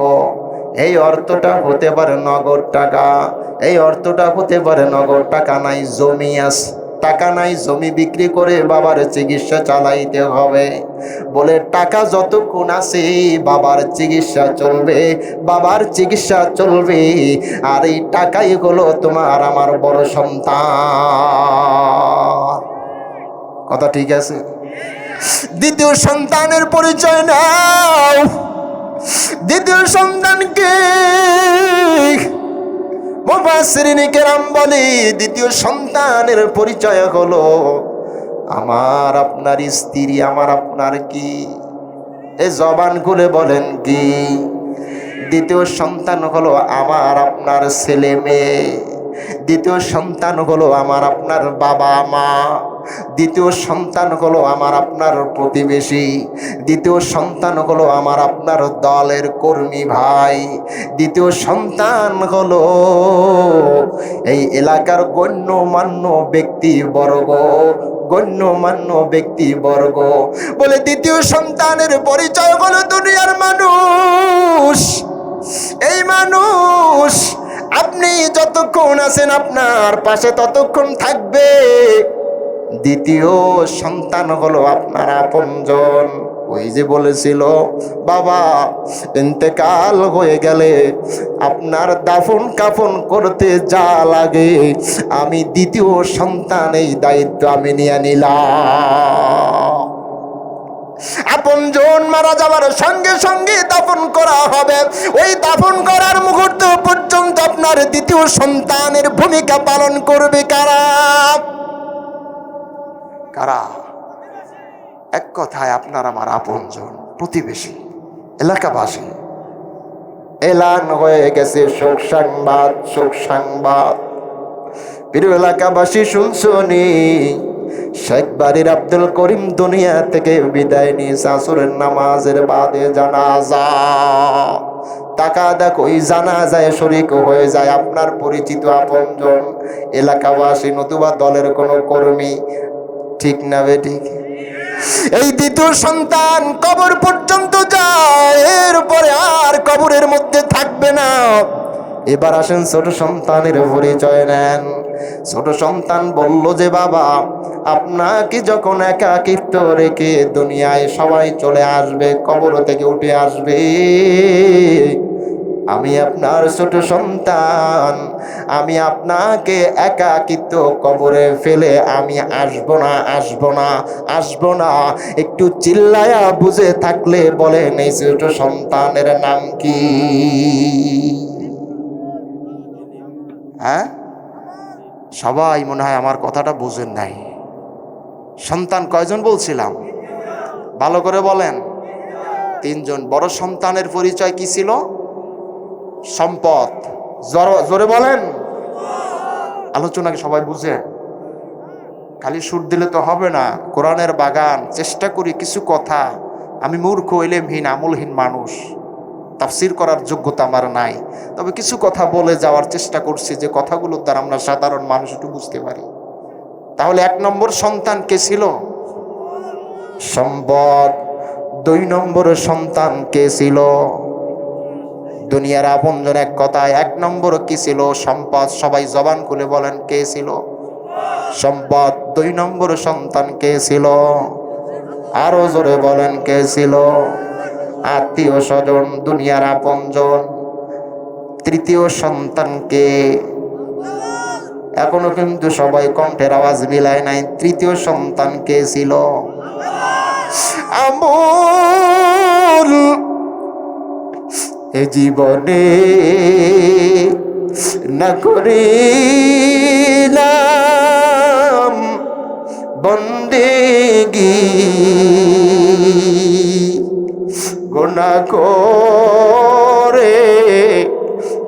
এই অর্থটা হতে পারে নগদ টাকা, এই অর্থটা হতে পারে নগদ টাকা নাই জমি আছে, টাকা নাই জমি বিক্রি করে বাবার চিকিৎসা চালাইতে হবে। বলে টাকা যতক্ষণ আছে বাবার চিকিৎসা চলবে, বাবার চিকিৎসা চলবে। আর এই টাকাই হলো তোমার আমার বড় সন্তান। কথা ঠিক আছে? দ্বিতীয় সন্তানের পরিচয় নাও। দ্বিতীয় সন্তানকে মুফাসসিরিন কেরাম বলে দ্বিতীয় সন্তানের পরিচয় হলো আমার আপনার স্ত্রী, আমার আপনার কি? এ জবান খুলে বলেন কি? দ্বিতীয় সন্তান হলো আমার আপনার ছেলে মেয়ে। দ্বিতীয় সন্তান হলো আমার আপনার বাবা মা। দ্বিতীয় সন্তান হলো আমার আপনার প্রতিবেশী। দ্বিতীয় সন্তান হলো আমার আপনার দলের কর্মী ভাই। দ্বিতীয় সন্তান হলো এই এলাকার গণ্যমান্য ব্যক্তিবর্গ, গণ্যমান্য ব্যক্তিবর্গ। বলে দ্বিতীয় সন্তানের পরিচয় হলো দুনিয়ার মানুষ। এই মানুষ আপনি যতক্ষণ আছেন আপনার পাশে ততক্ষণ থাকবে। দ্বিতীয় সন্তান হলো আপনার আপনজন। ওই যে বলেছিল বাবা ইন্তেকাল হয়ে গেলে আপনার দাফন কাফন করতে যা লাগে আমি দ্বিতীয় সন্তান এই দায়িত্ব আমি নিয়ে নিলাম। আপনজন মারা যাওয়ার সঙ্গে সঙ্গে দাফন করা হবে। ওই দাফন করার মুহূর্ত পর্যন্ত আপনার দ্বিতীয় সন্তানের ভূমিকা পালন করবে কারা? কারা? এক কথায় আপনার আমার আপনজন, প্রতিবেশী, এলাকাবাসী। এলান হয়ে গেছে শোক সংবাদ, শোক সংবাদ। প্রিয় এলাকাবাসী শুনছনি, শেখ বাড়ির আব্দুল করিম দুনিয়া থেকে বিদায় নিয়েছে আসরের নামাজের বাদে জানাজা। টাকা দেখ ওই জানাজায় শরীক হয়ে যায় আপনার পরিচিত আপনজন, এলাকাবাসী নতুবা দলের কোনো কর্মী। ঠিক না বেঠিক? এই দ্বিতীয় সন্তান কবর পর্যন্ত যায়, এরপরে আর কবরের মধ্যে থাকবে না। এবার আসেন ছোট সন্তানের পরিচয় নেন। ছোট সন্তান বলল যে বাবা আপনাকে যখন একাকিত্ব রেখে দুনিয়ায় সবাই চলে আসবে, কবর থেকে উঠে আসবে, আমি আপনার ছোট সন্তান, আমি আপনাকে একাকিত্ব কবরে ফেলে আমি আসবো না, আসবো না, আসবো না। একটু চিল্লায়া বুঝে থাকলে বলেন এই ছোট সন্তানের নাম কি? হ্যাঁ, সবাই মনে হয় আমার কথাটা বুঝেন নাই। সন্তান কয়জন বলছিলাম? ভালো করে বলেন। তিনজন। বড় সন্তানের পরিচয় কি ছিল? সম্পদ। জোরে বলেন। আলোচনাকে সবাই বুঝে, খালি সুর দিলে তো হবে না। কোরআনের বাগান, চেষ্টা করি কিছু কথা। আমি মূর্খ, ইলমহীন, আমলহীন মানুষ, তাফসীর করার যোগ্যতা আমার নাই, তবে কিছু কথা বলে যাওয়ার চেষ্টা করছি যে কথাগুলোর দ্বারা আমরা সাধারণ মানুষ একটু বুঝতে পারি। তাহলে 1 নম্বর সন্তান কে ছিল? সম্পদ। 2 নম্বর সন্তান কে ছিল? দুনিয়ার আপনজন। এক কথায় 1 নম্বর কি ছিল? সম্পদ। সবাই জবান খুলে বলেন কে ছিল? সম্পদ। 2 নম্বর সন্তান কে ছিল? আরো জোরে বলেন কে ছিল? আত্মীয় স্বজন, দুনিয়ার আপনজন। 3য় সন্তান কে? এখনো কিন্তু সবাই কণ্ঠের আওয়াজ মিলায় নাই। 3য় সন্তান কে ছিল? আমল এ জীবনে না করিলাম বন্দেগি, গুনাহ করে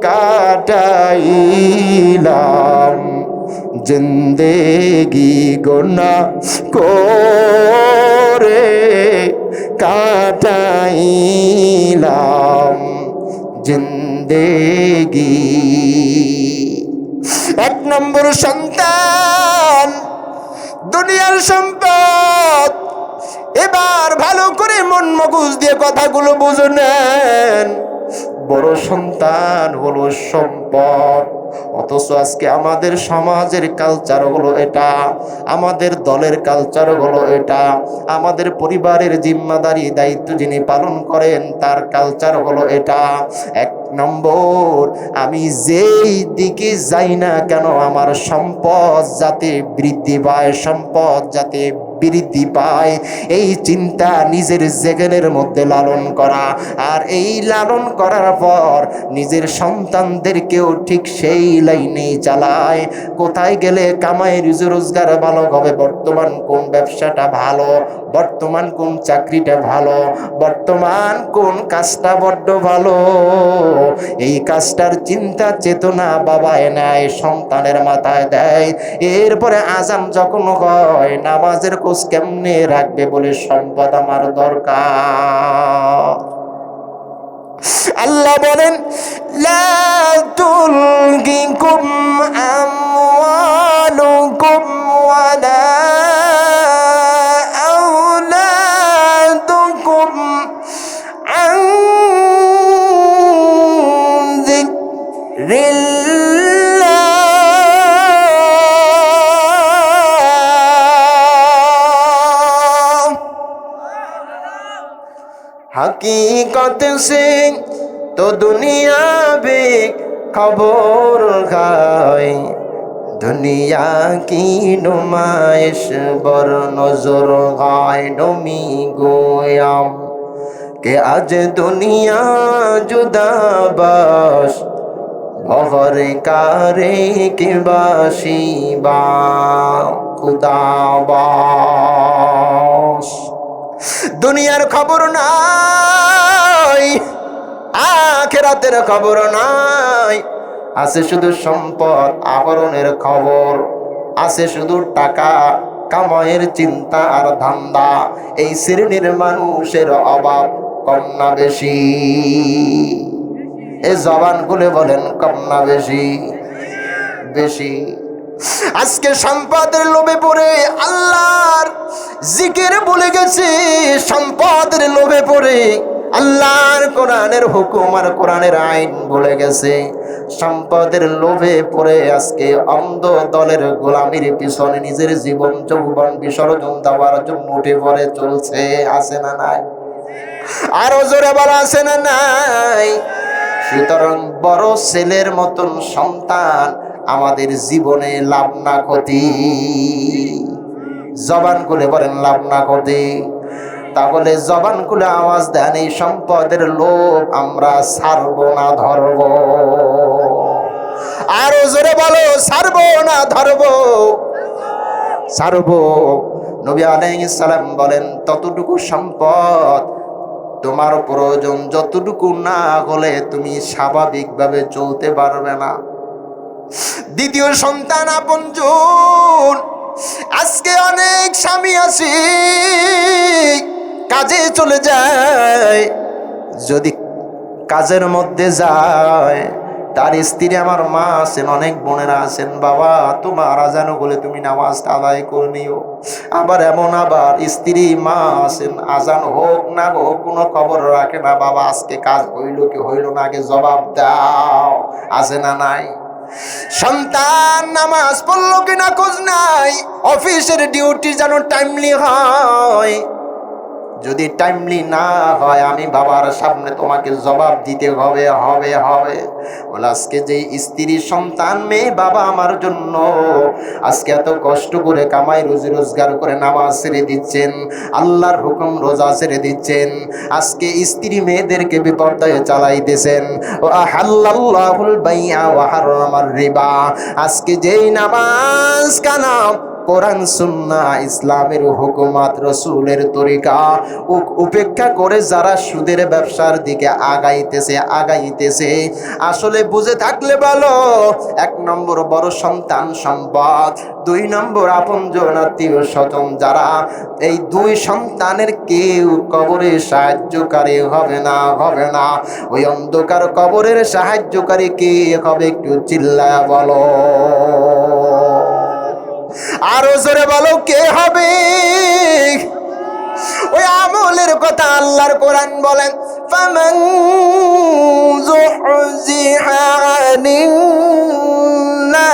কাটাইলাম জিন্দেগি, গুনাহ করে কাটাইলাম জিন্দেগি। এক নম্বর সন্তান, দুনিয়ার সম্পদ। এবার ভালো করে মন মগজ দিয়ে কথাগুলো বুঝে নেন। বড় সন্তান হলো সম্পদ, অথচ আজকে আমাদের সমাজের কালচার হলো এটা, আমাদের দলের কালচার হলো এটা, আমাদের পরিবারের জিম্মাদারি দায়িত্ব যিনি পালন করেন তার কালচার হলো এটা। এক নম্বর, আমি যেই দিকে যাই না কেন আমার সম্পদ যাতে বৃদ্ধি পায়, সম্পদ যাতে বৃদ্ধি পায়, এই চিন্তা নিজের জেগেনের মধ্যে লালন করা। আর এই লালন করার পর নিজের সন্তানদেরকেও ঠিক সেই লাইনেই চালায়। কোথায় গেলে কামাই রুজি রোজগার ভালো হবে, বর্তমান কোন ব্যবসাটা ভালো, বর্তমান কোন চাকরিটা ভালো, বর্তমান কোন কাজটা বড্ড ভালো, এই কাজটার চিন্তা চেতনা বাবা নেয়, সন্তানের মাথায় দেয়। এরপরে আজান যখন হয় নামাজের কোষ কেমনে রাখবে বলে সম্পদ আমার দরকার। আল্লাহ বলেন লা তুলহিকুম আমওয়ালুকুম ওয়ালা আওলাদুকুম আন যিকরিল্লাহ। हकीकत से तो दुनिया भी खबर गाए, दुनिया की नुमाइश बर नजर गाए। नमी गोयाम के आज दुनिया जुदा बाश भवर कारे के बाशी बा खुदा बाश। দুনিয়ার খবর নাই, আখিরাতের খবর নাই, আছে শুধু সম্পদ আহরণের খবর, আছে শুধু টাকা কামাইয়ের চিন্তা আর ধান্দা। এই শ্রেণীর মানুষের অভাব কম না বেশি? এই জবান খুলে বলেন কম না বেশি? বেশি। আজকে সম্পদের লোভে পড়ে আল্লাহর জিকির ভুলে গেছে, সম্পদের লোভে পড়ে আল্লাহর কোরআনের হুকুম আর কোরআনের আইন ভুলে গেছে। সম্পদের লোভে পড়ে আজকে অন্ধ দলের গোলামির পিছনে নিজের জীবন যৌবন বিসর্জন দেওয়ার জন্য উঠে পড়ে চলছে। আছে না নাই? আরো জোরে বলা আছে না নাই? সুতরাং বড় ছেলের মতন সন্তান আমাদের জীবনে লাভ না ক্ষতি? জবান খুলে বলেন লাভ না ক্ষতি? তাহলে জবান খুলে আওয়াজ দেন, এই সম্পদের লোভ আমরা ছাড়বো না ধরবো? আরো জোরে বলো, ছাড়বো না ধরবো? ছাড়বো। নবী আলাইহিস সালাম বলেন, ততটুকু সম্পদ তোমার প্রয়োজন যতটুকু না হলে তুমি স্বাভাবিকভাবে চলতে পারবে না। দ্বিতীয় সন্তান আপনজন। আজকে অনেক স্বামী আছে কাজে চলে যায়, যদি কাজের মধ্যে যায় তার স্ত্রী, আমার মা আছেন, অনেক বোনেরা আছেন, বাবা তোমার আজান বলে তুমি নামাজ আদায় করে নিও। আবার এমন আবার স্ত্রী মা আছেন, আজান হোক না হোক কোনো খবর রাখে না, বাবা আজকে কাজ হইল কি হইল না আগে জবাব দাও। আছে না নাই? সন্তান নামাজ পড়লো কিনা খোঁজ নাই, অফিসের ডিউটি যেন টাইমলি হয়, যদি টাইমলি না হয় আমি বাবার সামনে তোমাকে জবাব দিতে হবে হবে হবে। বলে আজকে যে স্ত্রী সন্তান মেয়ে বাবা আমার জন্য আজকে এত কষ্ট করে কামাই রুজি রোজগার করে নামাজ ছেড়ে দিচ্ছেন, আল্লাহর হুকুম রোজা ছেড়ে দিচ্ছেন, আজকে স্ত্রী মেয়েদেরকে বিপর্দয়ে চালাইতেছেন। ও আহাল্লাল্লাহুল বাইআ ওয়া হারামার রিবা, আজকে যেই নামাজ কালাম কোরআন সুন্নাহ ইসলামের হুকুমাত রাসূলের তরিকা উপেক্ষা করে যারা সুদের ব্যবসার দিকে আগাইতেছে আসলে বুঝে থাকলে বলো, এক নম্বর বড় সন্তান সম্পদ, দুই নম্বর আপনজন আত্মীয় স্বজন যারা, এই দুই সন্তানের কেউ কবরে সাহায্যকারী হবে না হবে না। ওই অন্ধকার কবরের সাহায্যকারী কে হবে একটু চিল্লায়া বলো, আরো জোরে বলো কে হবে? ওই আমলের কথা আল্লাহর কোরআন বলেন, ফামান যুহজিহা আনিন নার,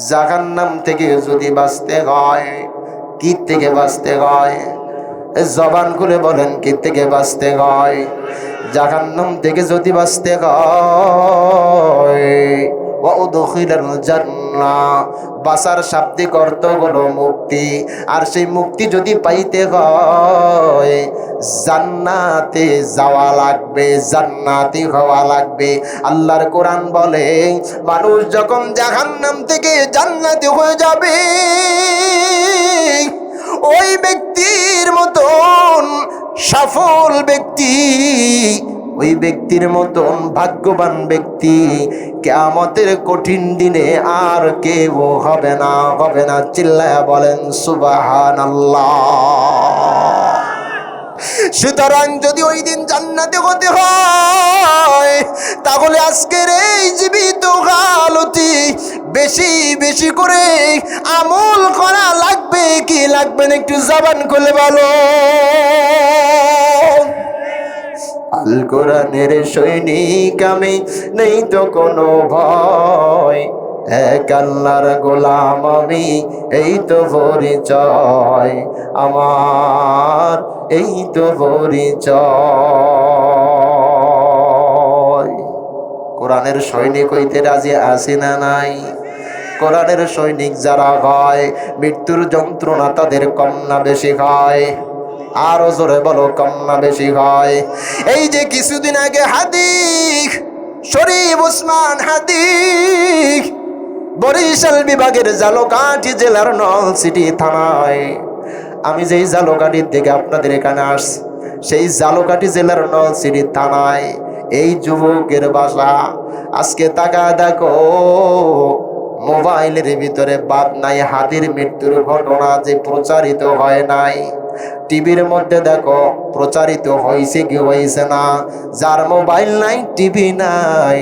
জাহান্নাম থেকে যদি বাঁচতে হয়, কি থেকে বাঁচতে হয়? জবান খুলে বলেন কি থেকে বাঁচতে হয়? জাহান্নাম থেকে যদি বাঁচতে হয়, ওয়া উদখিলাল জান্নাহ, বাঁচার শাব্দিক অর্থ হলো মুক্তি, আর সেই মুক্তি যদি পাইতে হয় জান্নাতে যাওয়া লাগবে, জান্নাতি হওয়া লাগবে। আল্লাহর কোরআন বলে মানুষ যখন জাহান্নাম থেকে জান্নাতি হয়ে যাবে ওই ব্যক্তির মতন সফল ব্যক্তি, ওই ব্যক্তির মতন ভাগ্যবান ব্যক্তি কিয়ামতের কঠিন দিনে আর কেউ হবে না হবে না। চিল্লায়া বলেন সুবহানাল্লাহ। সুতরাং যদি ওই দিন জান্নাতে হতে হয় তাহলে আজকের এই জীবিত হালতে বেশি বেশি করে আমল করা লাগবে কি লাগবে না একটু জবান খুলে বলো। আল কোরআনের সৈনিক আমি, নেই তো কোনো ভয়, এক আল্লাহর গোলাম আমি, এই তো পরিচয় আমার, এই তো পরিচয়। কোরআনের সৈনিক হইতে রাজি আছি না নাই? কোরআনের সৈনিক যারা হয় মৃত্যুর যন্ত্রণা তাদের কম না বেশি হয়? আরো জোরে বলো কম না বেশি হয়? এই যে কিছুদিন আগে হাদিক শরীফ ওসমান হাদিক বরিশাল বিভাগের জালকাঠি জেলার নলছিটি থানায়, আমি যেই জালকাঠির দিকে আপনাদের এখানে আসছি সেই জালকাঠি জেলার নলছিটি থানায় এই যুবকের বাসা। আজকে তাকা দেখো মোবাইলের ভিতরে বাদ নাই হাদির মৃত্যুর ঘটনা যে প্রচারিত হয় নাই, টিভির মধ্যে দেখো প্রচারিত হয়েছে কি হয়েছে না। যার মোবাইল নাই টিভি নাই,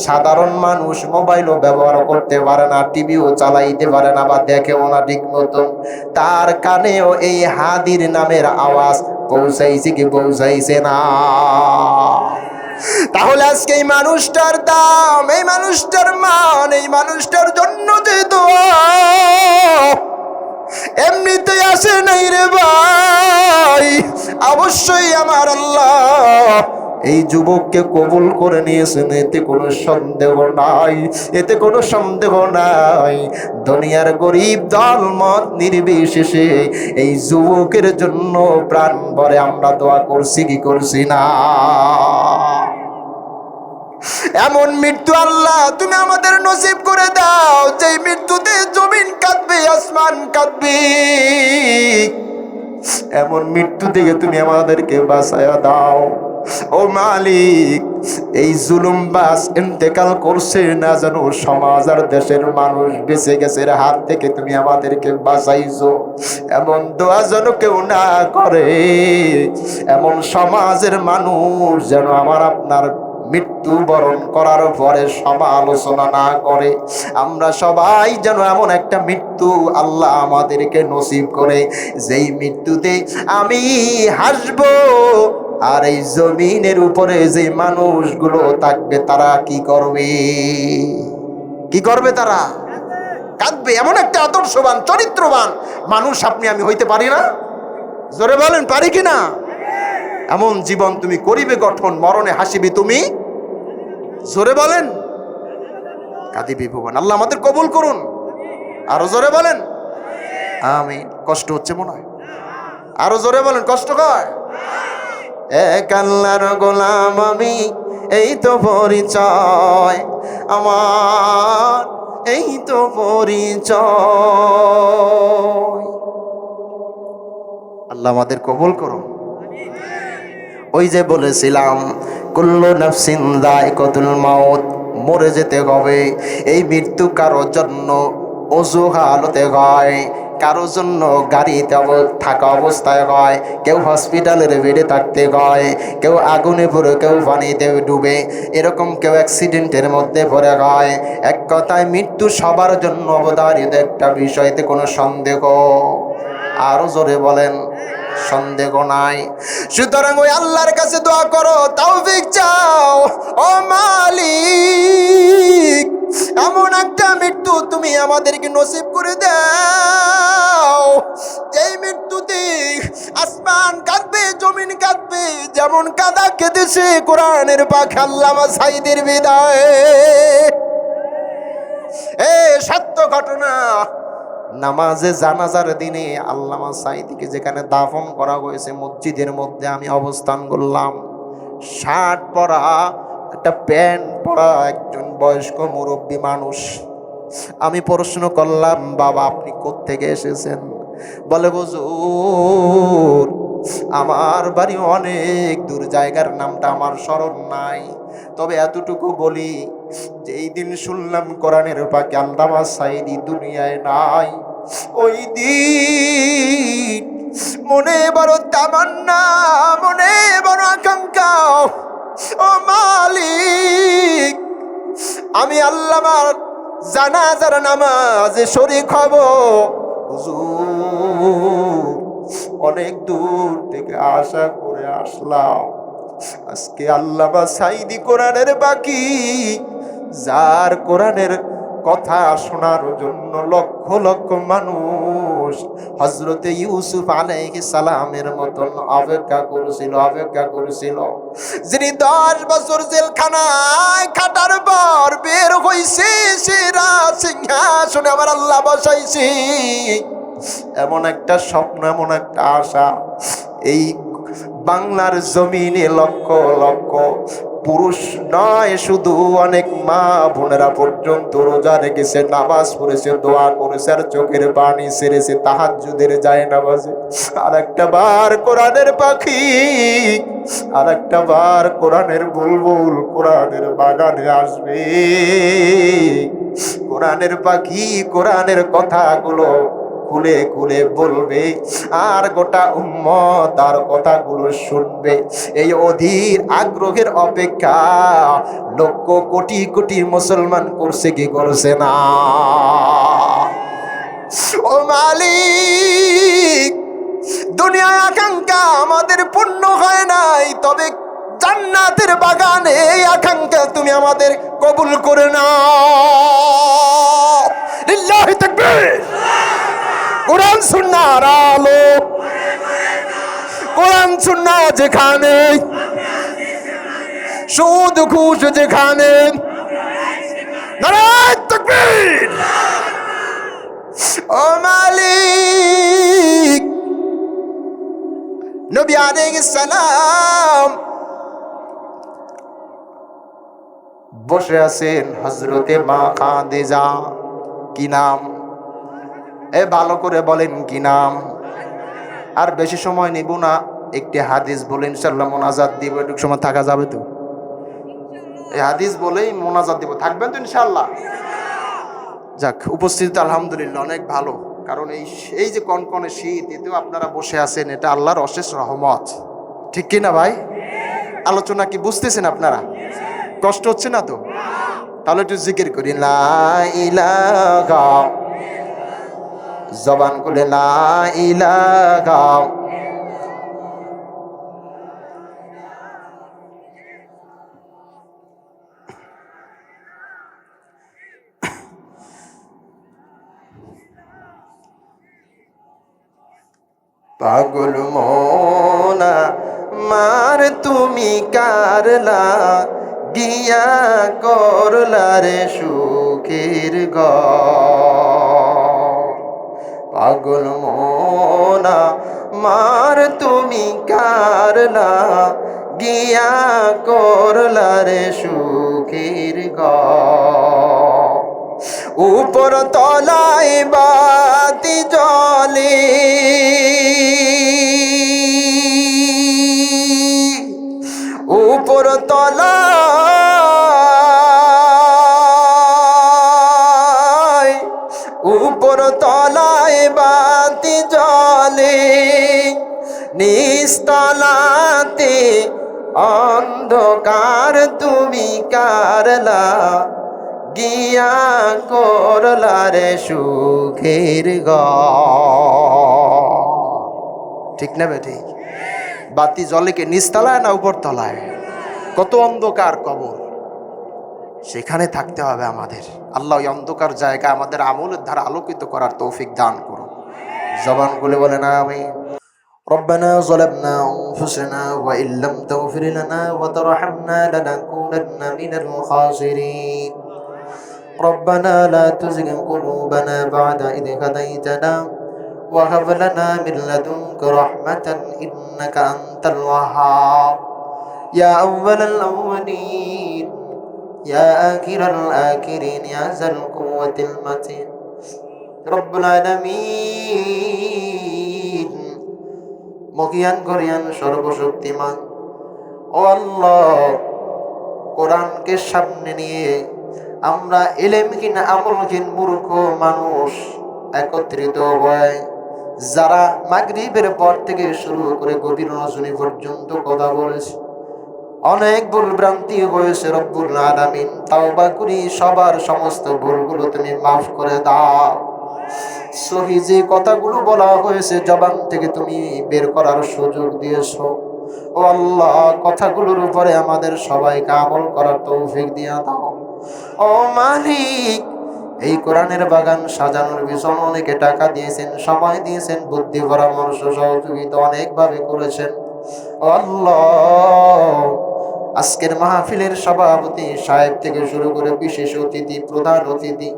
সাধারণ মানুষ মোবাইলও ব্যবহার করতে পারে না, টিভিও চালাইতে পারে না বা দেখেও না ঠিক মতো, তার কানেও এই হাদির নামের আওয়াজ পৌঁছাইছে কি পৌঁছাইছে না? তাহলে আজকে এই মানুষটার দাম, এই মানুষটার মান, এই মানুষটার জন্য যে দোয়া এমনিতে আসে নাই রে ভাই, অবশ্যই আমার আল্লাহ এই যুবককে কবুল করে নিয়েছেন, এতে কোনো সন্দেহ নাই, এতে কোনো সন্দেহ নাই। দুনিয়ার গরিব দল মত নির্বিশেষে এই যুবকের জন্য প্রাণ ভরে আমরা দোয়া করছি কি করছি না? এমন মৃত্যু আল্লাহ তুমি আমাদের নসিব করে দাও যে মৃত্যুতে জমিন কাঁদবে, আসমান কাঁদবে, এমন মৃত্যু থেকে তুমি আমাদেরকে বাঁচায়া দাও। ও মালিক, এই জুলুমবাজ ইন্তেকাল করছে না যেন সমাজ আর দেশের মানুষ বেঁচে গেছে হাত থেকে তুমি আমাদেরকে বাঁচাইছো, এমন দোয়া যেন কেউ না করে, এমন সমাজের মানুষ যেন আমার আপনার মৃত্যু বরণ করার পরে সমালোচনা না করে। আমরা সবাই যেন এমন একটা মৃত্যু আল্লাহ আমাদেরকে নসিব করে যেই মৃত্যুতে আমি হাসবো আর এই জমিনের উপরে যে মানুষগুলো থাকবে তারা কি করবে? কি করবে তারা? কাঁদবে, এমন একটা আদর্শবান চরিত্রবান মানুষ আপনি আমি হইতে পারি না? জোরে বলেন পারি কি না? এমন জীবন তুমি করিবে গঠন, মরণে হাসিবি তুমি, জোরে বলেন কাঁদিবি ভুবন। আল্লাহ আমাদের কবুল করুন, আরো জোরে বলেন আমিন। কষ্ট হচ্ছে মনে হয়, আরো জোরে বলেন কষ্ট হয়। এক আল্লাহর গোলাম আমি, এই তো পরিচয় আমার, এই তো পরিচয়। আল্লাহ আমাদের কবুল করুন। ওই যে বলেছিলাম কুল্লু নাফসিন যায়কাতুল মাউত, মরে যেতে হবে। এই মৃত্যু কারোর জন্য অজুহালতে হয়, কারোর জন্য গাড়িতে থাকা অবস্থায় হয়, কেউ হসপিটালের বেডে থাকতে হয়, কেউ আগুনে পড়ে, কেউ পানিতে ডুবে, এরকম কেউ অ্যাক্সিডেন্টের মধ্যে পড়ে হয়। এক কথায় মৃত্যু সবার জন্য অবধারিত একটা বিষয়তে কোনো সন্দেহ, আরো জোরে বলেন সন্দেহ নাই। সুতরাং ওই আল্লাহর কাছে দোয়া করো, তৌফিক চাও। ও মালিক, এমন একটা মৃত্যু তুমি আমাদেরকে নসিব করে দাও, এই মৃত্যুতে আসমান কাঁদবে, জমিন কাঁদবে, যেমন কাদা কেঁদেছে কোরআনের পাখি আল্লামা সাঈদীর বিদায়। এ সত্য ঘটনা। নামাজে জানাজার দিনে আল্লামা সাঈদীকে যেখানে দাফন করা হয়েছে মসজিদের মধ্যে আমি অবস্থান করলাম। শার্ট পরা, একটা প্যান্ট পরা একজন বয়স্ক মুরব্বী মানুষ। আমি প্রশ্ন করলাম, বাবা আপনি কোত্থেকে এসেছেন? বলে হুজুর আমার বাড়ি অনেক দূর, জায়গার নামটা আমার স্মরণ নাই, তবে এতটুকু বলি যে এই দিন শুনলাম কোরআনের পাখি আল্লামা সাঈদী দুনিয়ায় নাই, ওই দিন মনে বড় তামান্না, মনে বড় আকাঙ্ক্ষা, ও মালিক আমি আল্লামার জানাজার নামাজে শরীক হব। হুজুর অনেক দূর থেকে আশা করে আসলাম, আজকে আল্লামা সাঈদী কোরআনের বাকি, যার কোরআনের কথা শোনার জন্য লক্ষ লক্ষ মানুষ হযরতে ইউসুফ আলাইহিস সালামের মতন অপেক্ষা করেছিল, যিনি 10 বছর জেলখানায় কাটার পর বের হইছে, সে সিংহাসনে আমার আল্লাহ বসাইছে। এমন একটা স্বপ্ন, এমন একটা আশা, এই বাংলার জমিনে লক্ষ লক্ষ পুরুষ নয়, শুধু অনেক মা বোনেরা পর্যন্ত রোজা রেখেছে, নামাজ পড়েছে, দোয়া করেছে, আর চোখের পানি ছেড়েছে তাহাজ্জুদের যায় নামাজে। আর একটা বার কোরআনের পাখি, আর একটা বার কোরআনের বুলবুল কোরআনের বাগানে আসবে, কোরআনের পাখি কোরআনের কথাগুলো খুলে খুলে বলবে, আর গোটা উম্মত তার কথাগুলো শুনবে। এই অধীর আগ্রহের অপেক্ষা লক্ষ কোটি কোটি মুসলমান করছে কি করছে না? ও মালিক, দুনিয়ায় আকাঙ্ক্ষা আমাদের পূর্ণ হয় নাই, তবে জান্নাতের বাগানে এই আকাঙ্ক্ষা তুমি আমাদের কবুল করে নাও। লিল্লাহি তাকবীর। কোরআন সুন্নাহর আলো, কোরআন সুন্নাহ যেখানে, সুদ ঘুষ যেখানে, নারায়ে তাকবীর। ও মালিক, নবী আলাইহিস সালাম বসে আছেন, হযরতে মা খাদিজা, কি নাম? ভালো করে বলেন কি নাম? আর বেশি সময় নেব না, একটি হাদিস বলে ইনশাআল্লাহ মোনাজাত দিব। একটু সময় থাকা যাবে তো? এই হাদিস বলেই মোনাজাত দিব, থাকবেন তো ইনশাআল্লাহ? যাক, উপস্থিত আলহামদুলিল্লাহ অনেক ভালো, কারণ এই যে কনকনে শীত, এতেও আপনারা বসে আছেন, এটা আল্লাহর অশেষ রহমত, ঠিক কি না ভাই? আলোচনা কি বুঝতেছেন আপনারা? কষ্ট হচ্ছে না তো? তাহলে একটু জিকির করি, লা ইলাহা, জবান খুলে লা ইলাহা। পাগল মোনা মার তুমি কারলা গিয়া করলা রে সুখের ঘর। পাগল মোনা মার তুমি কারলা গিয়া করলা রে সুখের ঘর। উপর তলায় বাতি জ্বলে উপর তলায় উপর তলায় বাতি জ্বলে নিস্তলাতে অন্ধকার তুমি কারলা গিয়া করলা রে সুখের ঘর। ঠিক না বেটি? বাতি জ্বলে কি নিচতলায় না উপর তলায়? কত অন্ধকার কবর, সেখানে থাকতে হবে আমাদের। আল্লাহ ওই অন্ধকার জায়গা আমাদের আমলের দ্বারা আলোকিত করার তৌফিক দান করুন। জবান খুলে বলে না আমি ربنا ظلمنا أنفسنا وإن لم تغفر لنا وترحمنا لنكونن من الخاسرين ربنا لا تزغ قلوبنا بعد إذ هديتنا وهب لنا من لدنك رحمة إنك أنت الوهاب يا أول الأولين يا آخر الآخرين يا ذا القوة المتين رب العالمين মহিয়ান গরিয়ান সর্বশক্তিমান ও আল্লাহ, কোরআনকে সামনে নিয়ে আমরা ইলমহীন আমলহীন মূর্খ মানুষ একত্রিত হয়, যারা মাগরিবের পর থেকে শুরু করে গভীর রজনী পর্যন্ত কথা বলেছে, অনেক ভুল ভ্রান্তি হয়েছে। রব্বুল আলামিন তাওবা করি, সবার সমস্ত ভুলগুলো তুমি মাফ করে দাও। সহি যে কথাগুলো বলা হয়েছে জবান থেকে তুমি বের করার সুযোগ দিয়েছো ও আল্লাহ, কথাগুলোর উপরে আমাদের সবাইকে আমল করার তৌফিক দিয়া দাও। ও মালিক, এই কোরআনের বাগান সাজানোর পিছনে অনেকে টাকা দিয়েছেন, সময় দিয়েছেন, বুদ্ধি পরামর্শ সহযোগিতা অনেকভাবে করেছেন। ও আল্লাহ, আজকের মাহফিলের সভাপতি সাহেব থেকে শুরু করে বিশেষ অতিথি, প্রধান অতিথি,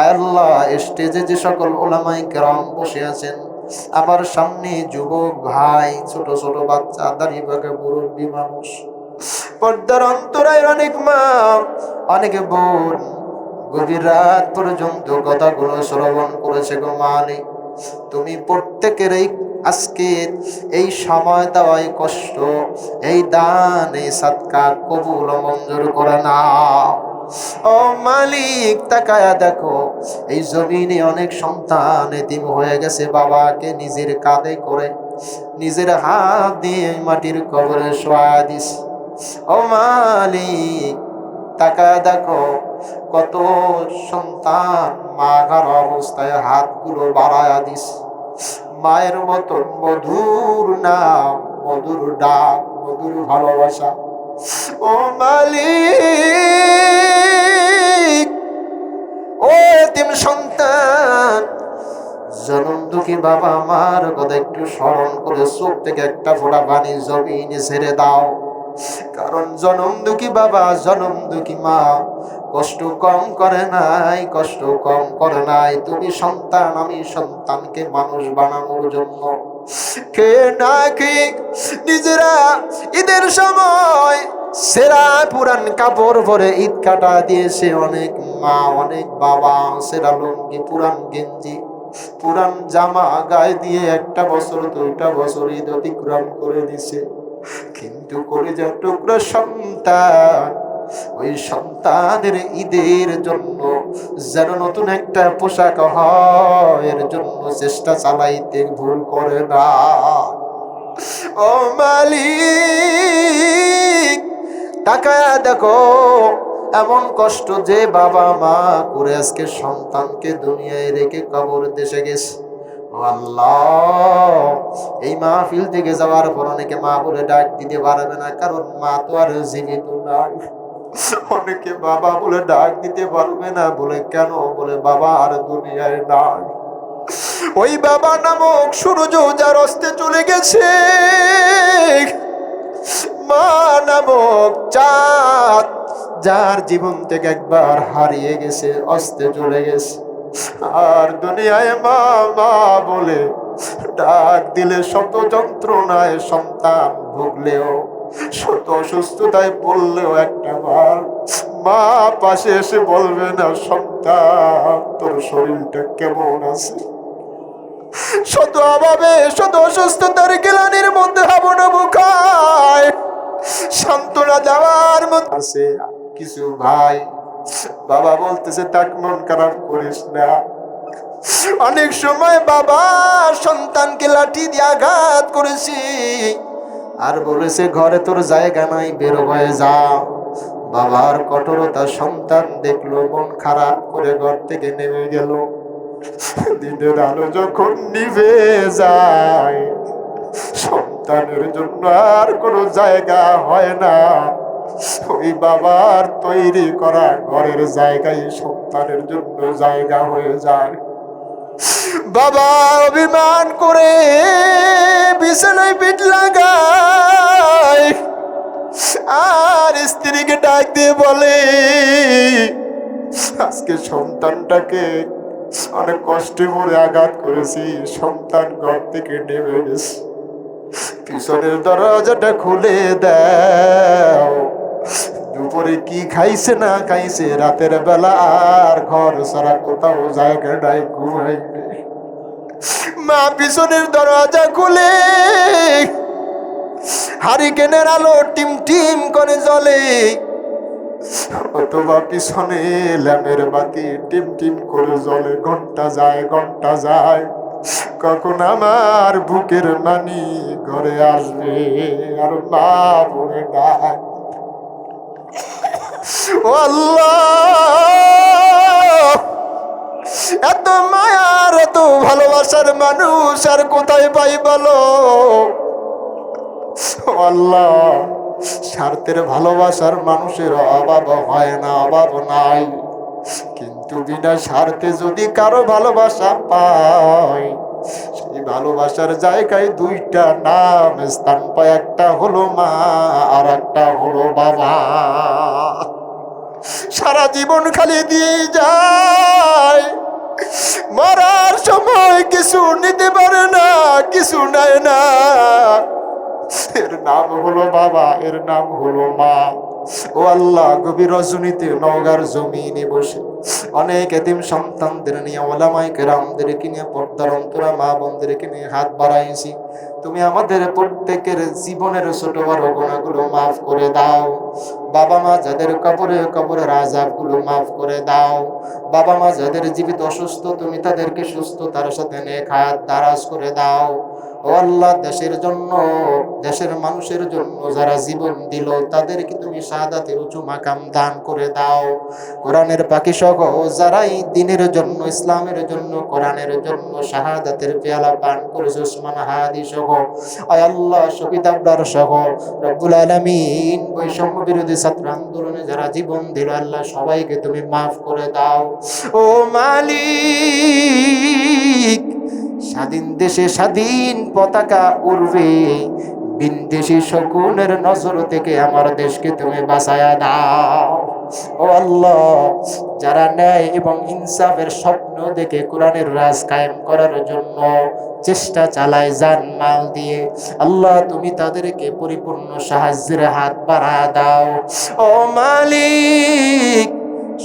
আল্লাহ স্টেজে যে সকল উলামায়ে কেরাম বসে আছেন, আমার সামনে যুবক ভাই, ছোট ছোট বাচ্চা, দাঁড়িয়ে বাঁকা মুরব্বী মানুষ, পর্দার অন্তরায় অনেক মা, অনেকে বোন গভীর রাত পর্যন্ত কথাগুলো শ্রবণ করেছে। গো মালিক, তুমি প্রত্যেকের এই আজকের এই সময় দেওয়াই কষ্ট, এই দান, এই সাদকা কবুল ও মঞ্জুর করে নাও। ও মালিক, তাকায়া দেখো, এই জমিনে অনেক সন্তান এতিম হয়ে গেছে, বাবাকে নিজের কাঁধে করে নিজের হাত দিয়ে মাটির কবরে শোয়া দিস। ও মালিক, তাকায়া দেখো, কত সন্তান মাগার অবস্থায় হাতগুলো বাড়ায়া দিস। মায়ের মতন মধুর নাম, মধুর ডাক, মধুর ভালোবাসা। ও মালিক, ও এতিম সন্তান, জনম দুঃখী বাবা মার কথা একটু স্মরণ করে চোখ থেকে একটা ফোঁটা পানি জমিনে ছেড়ে দাও। কারণ জনম দুঃখী বাবা, জনম দুঃখী মা কষ্ট কম করে নাই, কষ্ট কম করে নাই। তুমি সন্তান, আমি সন্তানকে মানুষ বানানোর জন্য কে না কে নিজেরা ঈদের সময় সেরা পুরান কাপড় পরে ঈদ কাটা দিয়েছে। অনেক মা, অনেক বাবা সেরা লুঙ্গি, পুরান গেঞ্জি, পুরান জামা গায়ে দিয়ে একটা বছর, দুইটা বছর ঈদ অতিক্রম করে দিছে। কিন্তু কলিজার টুকরা সন্তান, ওই সন্তানের ঈদের জন্য যেন নতুন একটা পোশাক হয়, এর জন্য চেষ্টা চালাইতে ভুল করে না। ও মালিক, তাকায়া দেখো, এমন কষ্ট যে বাবা মা করে আজকে সন্তানকে দুনিয়ায় রেখে কবর দেশে গেছে। আল্লাহ, এই মাহফিল থেকে যাওয়ার পর অনেকে মা বলে ডাক দিতে পারবে না, কারণ মা তো আর জীবিত নাই। অনেকে বাবা বলে ডাক দিতে পারবে না, বলে কেন? বলে বাবা আর দুনিয়ায় নাই। ওই বাবা নামক সূর্য যার অস্তে চলে গেছে, মা নামক চাঁদ যার জীবন থেকে একবার হারিয়ে গেছে, অস্তে চলে গেছে। আর দুনিয়ায় মা মা বলে ডাক দিলে, শত যন্ত্রণায় সন্তান ভুগলেও, শত অসুস্থতায় পড়লেও একটা বার মা পাশে এসে বলবে না, সন্তান তোর শরীরটা কেমন আছে? শত অভাবে, শত অসুস্থতার গ্লানির মধ্যে হাবুডুবু মুখায় সান্ত্বনা দেওয়ার মধ্যে আছে কিছু ভাই। বাবা বলতেছে, তাক মন খারাপ করিস না। অনেক সময় বাবা সন্তানকে লাঠি দিয়ে আঘাত করেছি, আর বলেছে ঘরে তোর জায়গা নাই, বের হয়ে যা। বাবার কঠোরতা সন্তান দেখলো, মন খারাপ করে ঘর থেকে নেমে গেল। দিনের আলো যখন নিভে যায়, সন্তানের জন্য আর কোনো জায়গা হয় না। ওই বাবার তৈরি করা ঘরের জায়গায় সন্তানের জন্য জায়গা হয়ে যায়। বাবা অভিমান করে বিছানায় পিঠ লাগায়, আর স্ত্রীকে ডাক দিয়ে বলে, আজকে সন্তানটাকে অনেক কষ্টে মরে আঘাত করেছি, সন্তান ঘর থেকে নেমে গেছে, পিছনের দরজাটা খুলে দাও। দুপুরে কি খাইছে না খাইছে, রাতের বেলা আর ঘর ছাড়া কোথাও জায়গা নাই, ঘুমাইবে। মা পিছনের দরজা খুলে হারিকেনের আলো টিম টিম করে জ্বলে, অথবা পিছনে ল্যাম্পের বাতি টিম টিম করে জ্বলে। ঘন্টা যায়, ঘন্টা যায়, কখন আমার বুকের মানি ঘরে আসবে আর মা বলে ডাক, ও আল্লাহ, এত মায়ার এত ভালোবাসার মানুষ আর কোথায় পাই বলো? ও আল্লাহ, স্বার্থের ভালোবাসার মানুষের অভাব হয় না, অভাব নাই, কিন্তু বিনা স্বার্থে যদি কারো ভালোবাসা পায়, সেই ভালোবাসার জায়গায় দুইটা নাম স্থান পায়, একটা হলো মা আর একটা হলো বাবা। সারা জীবন খালি দিয়ে যায়, মরার সময় কিছু নিতে পারে না, কিছু নেয় না। এর নাম হলো বাবা, এর নাম হলো মা। ও আল্লাহ, গভীর রজনীতে নওগাঁর জমিনে বসে অনেক এতিম সন্তানদের নিয়ে, ওলামায়ে কেরামদেরকে নিয়ে, পর্দার অন্তরা মা বোনদেরকে নিয়ে হাত বাড়াইছি। তুমি আমাদের প্রত্যেকের জীবনের ছোট বড় গুনাহগুলো মাফ করে দাও। বাবা মা যাদের কবরের আযাবগুলো মাফ করে দাও। বাবা মা যাদের জীবিত অসুস্থ, তুমি তাদেরকে সুস্থতার সাথে নেক হায়াত দারাজ করে দাও। ও আল্লাহ, দেশের জন্য, দেশের মানুষের জন্য যারা জীবন দিল, তাদেরকে তুমি শাহাদাতের উঁচু মাকাম দান করে দাও। কোরআনের পাখি সহ যারাই দিনের জন্য, ইসলামের জন্য, কোরআনের জন্য শাহাদাতের পেয়ালা পান করেছে, ওসমান হাদি সহ, আয় আল্লাহ, শহীদ আবরার সহ, রব্বুল আলামিন, বৈষম্য বিরোধী ছাত্র আন্দোলনে যারা জীবন দিল, আল্লাহ সবাইকে তুমি মাফ করে দাও। ও মালিক, স্বাধীন দেশে স্বাধীন পতাকা উড়বে, বিনদেশী শকুনের নজর থেকে আমার দেশকে তুমি বাঁচায়া দাও। ও আল্লাহ, যারা ন্যায় এবং ইনসাফের স্বপ্ন দেখে কোরআনের রাজ কায়েম করার জন্য চেষ্টা চালায় জান মাল দিয়ে, আল্লাহ তুমি তাদেরকে পরিপূর্ণ সাহায্যের হাত বাড়ায়া দাও। ও মালিক,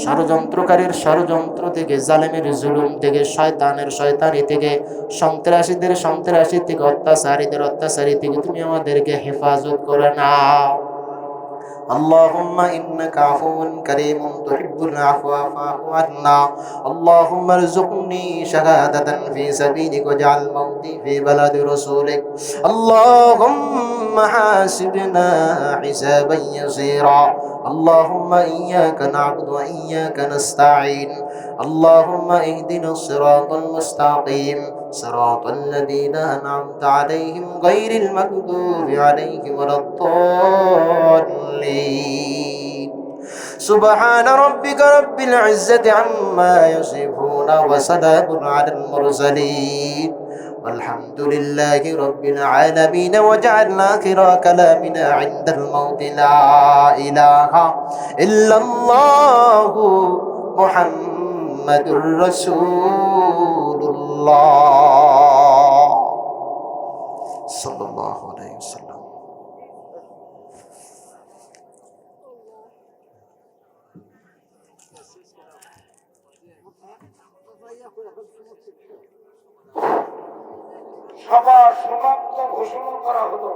ষড়যন্ত্রকারীর ষড়যন্ত্র থেকে, জালেমের জুলুম থেকে, শয়তানের শয়তানি থেকে, সন্ত্রাসীদের সন্ত্রাসী থেকে, অত্যাচারীদের অত্যাচারী থেকে তুমি আমাদেরকে হেফাজত করে নাও। اللهم إنك عفو كريم تحب العفو فاعف عنا. اللهم ارزقني شهادة في سبيلك واجعل موتي في بلد رسولك. اللهم حاسبنا حسابا يسيرا. اللهم إياك نعبد وإياك نستعين. اللهم اهدنا الصراط المستقيم صراط الذين أنعمت عليهم غير المغضوب عليهم ولا الضالين. সুবহানা রাব্বিকা রাব্বিল ইজ্জাতি আম্মা ইয়াসিফুন ওয়া সালামুন আলাল মুরসালিন والحمد لله رب العالمين وجعلنا آخر كلامنا عند الموت لا إله إلا الله محمد رسول الله صلى الله عليه وسلم সবার সমাপ্ত ঘোষণা করা হলো।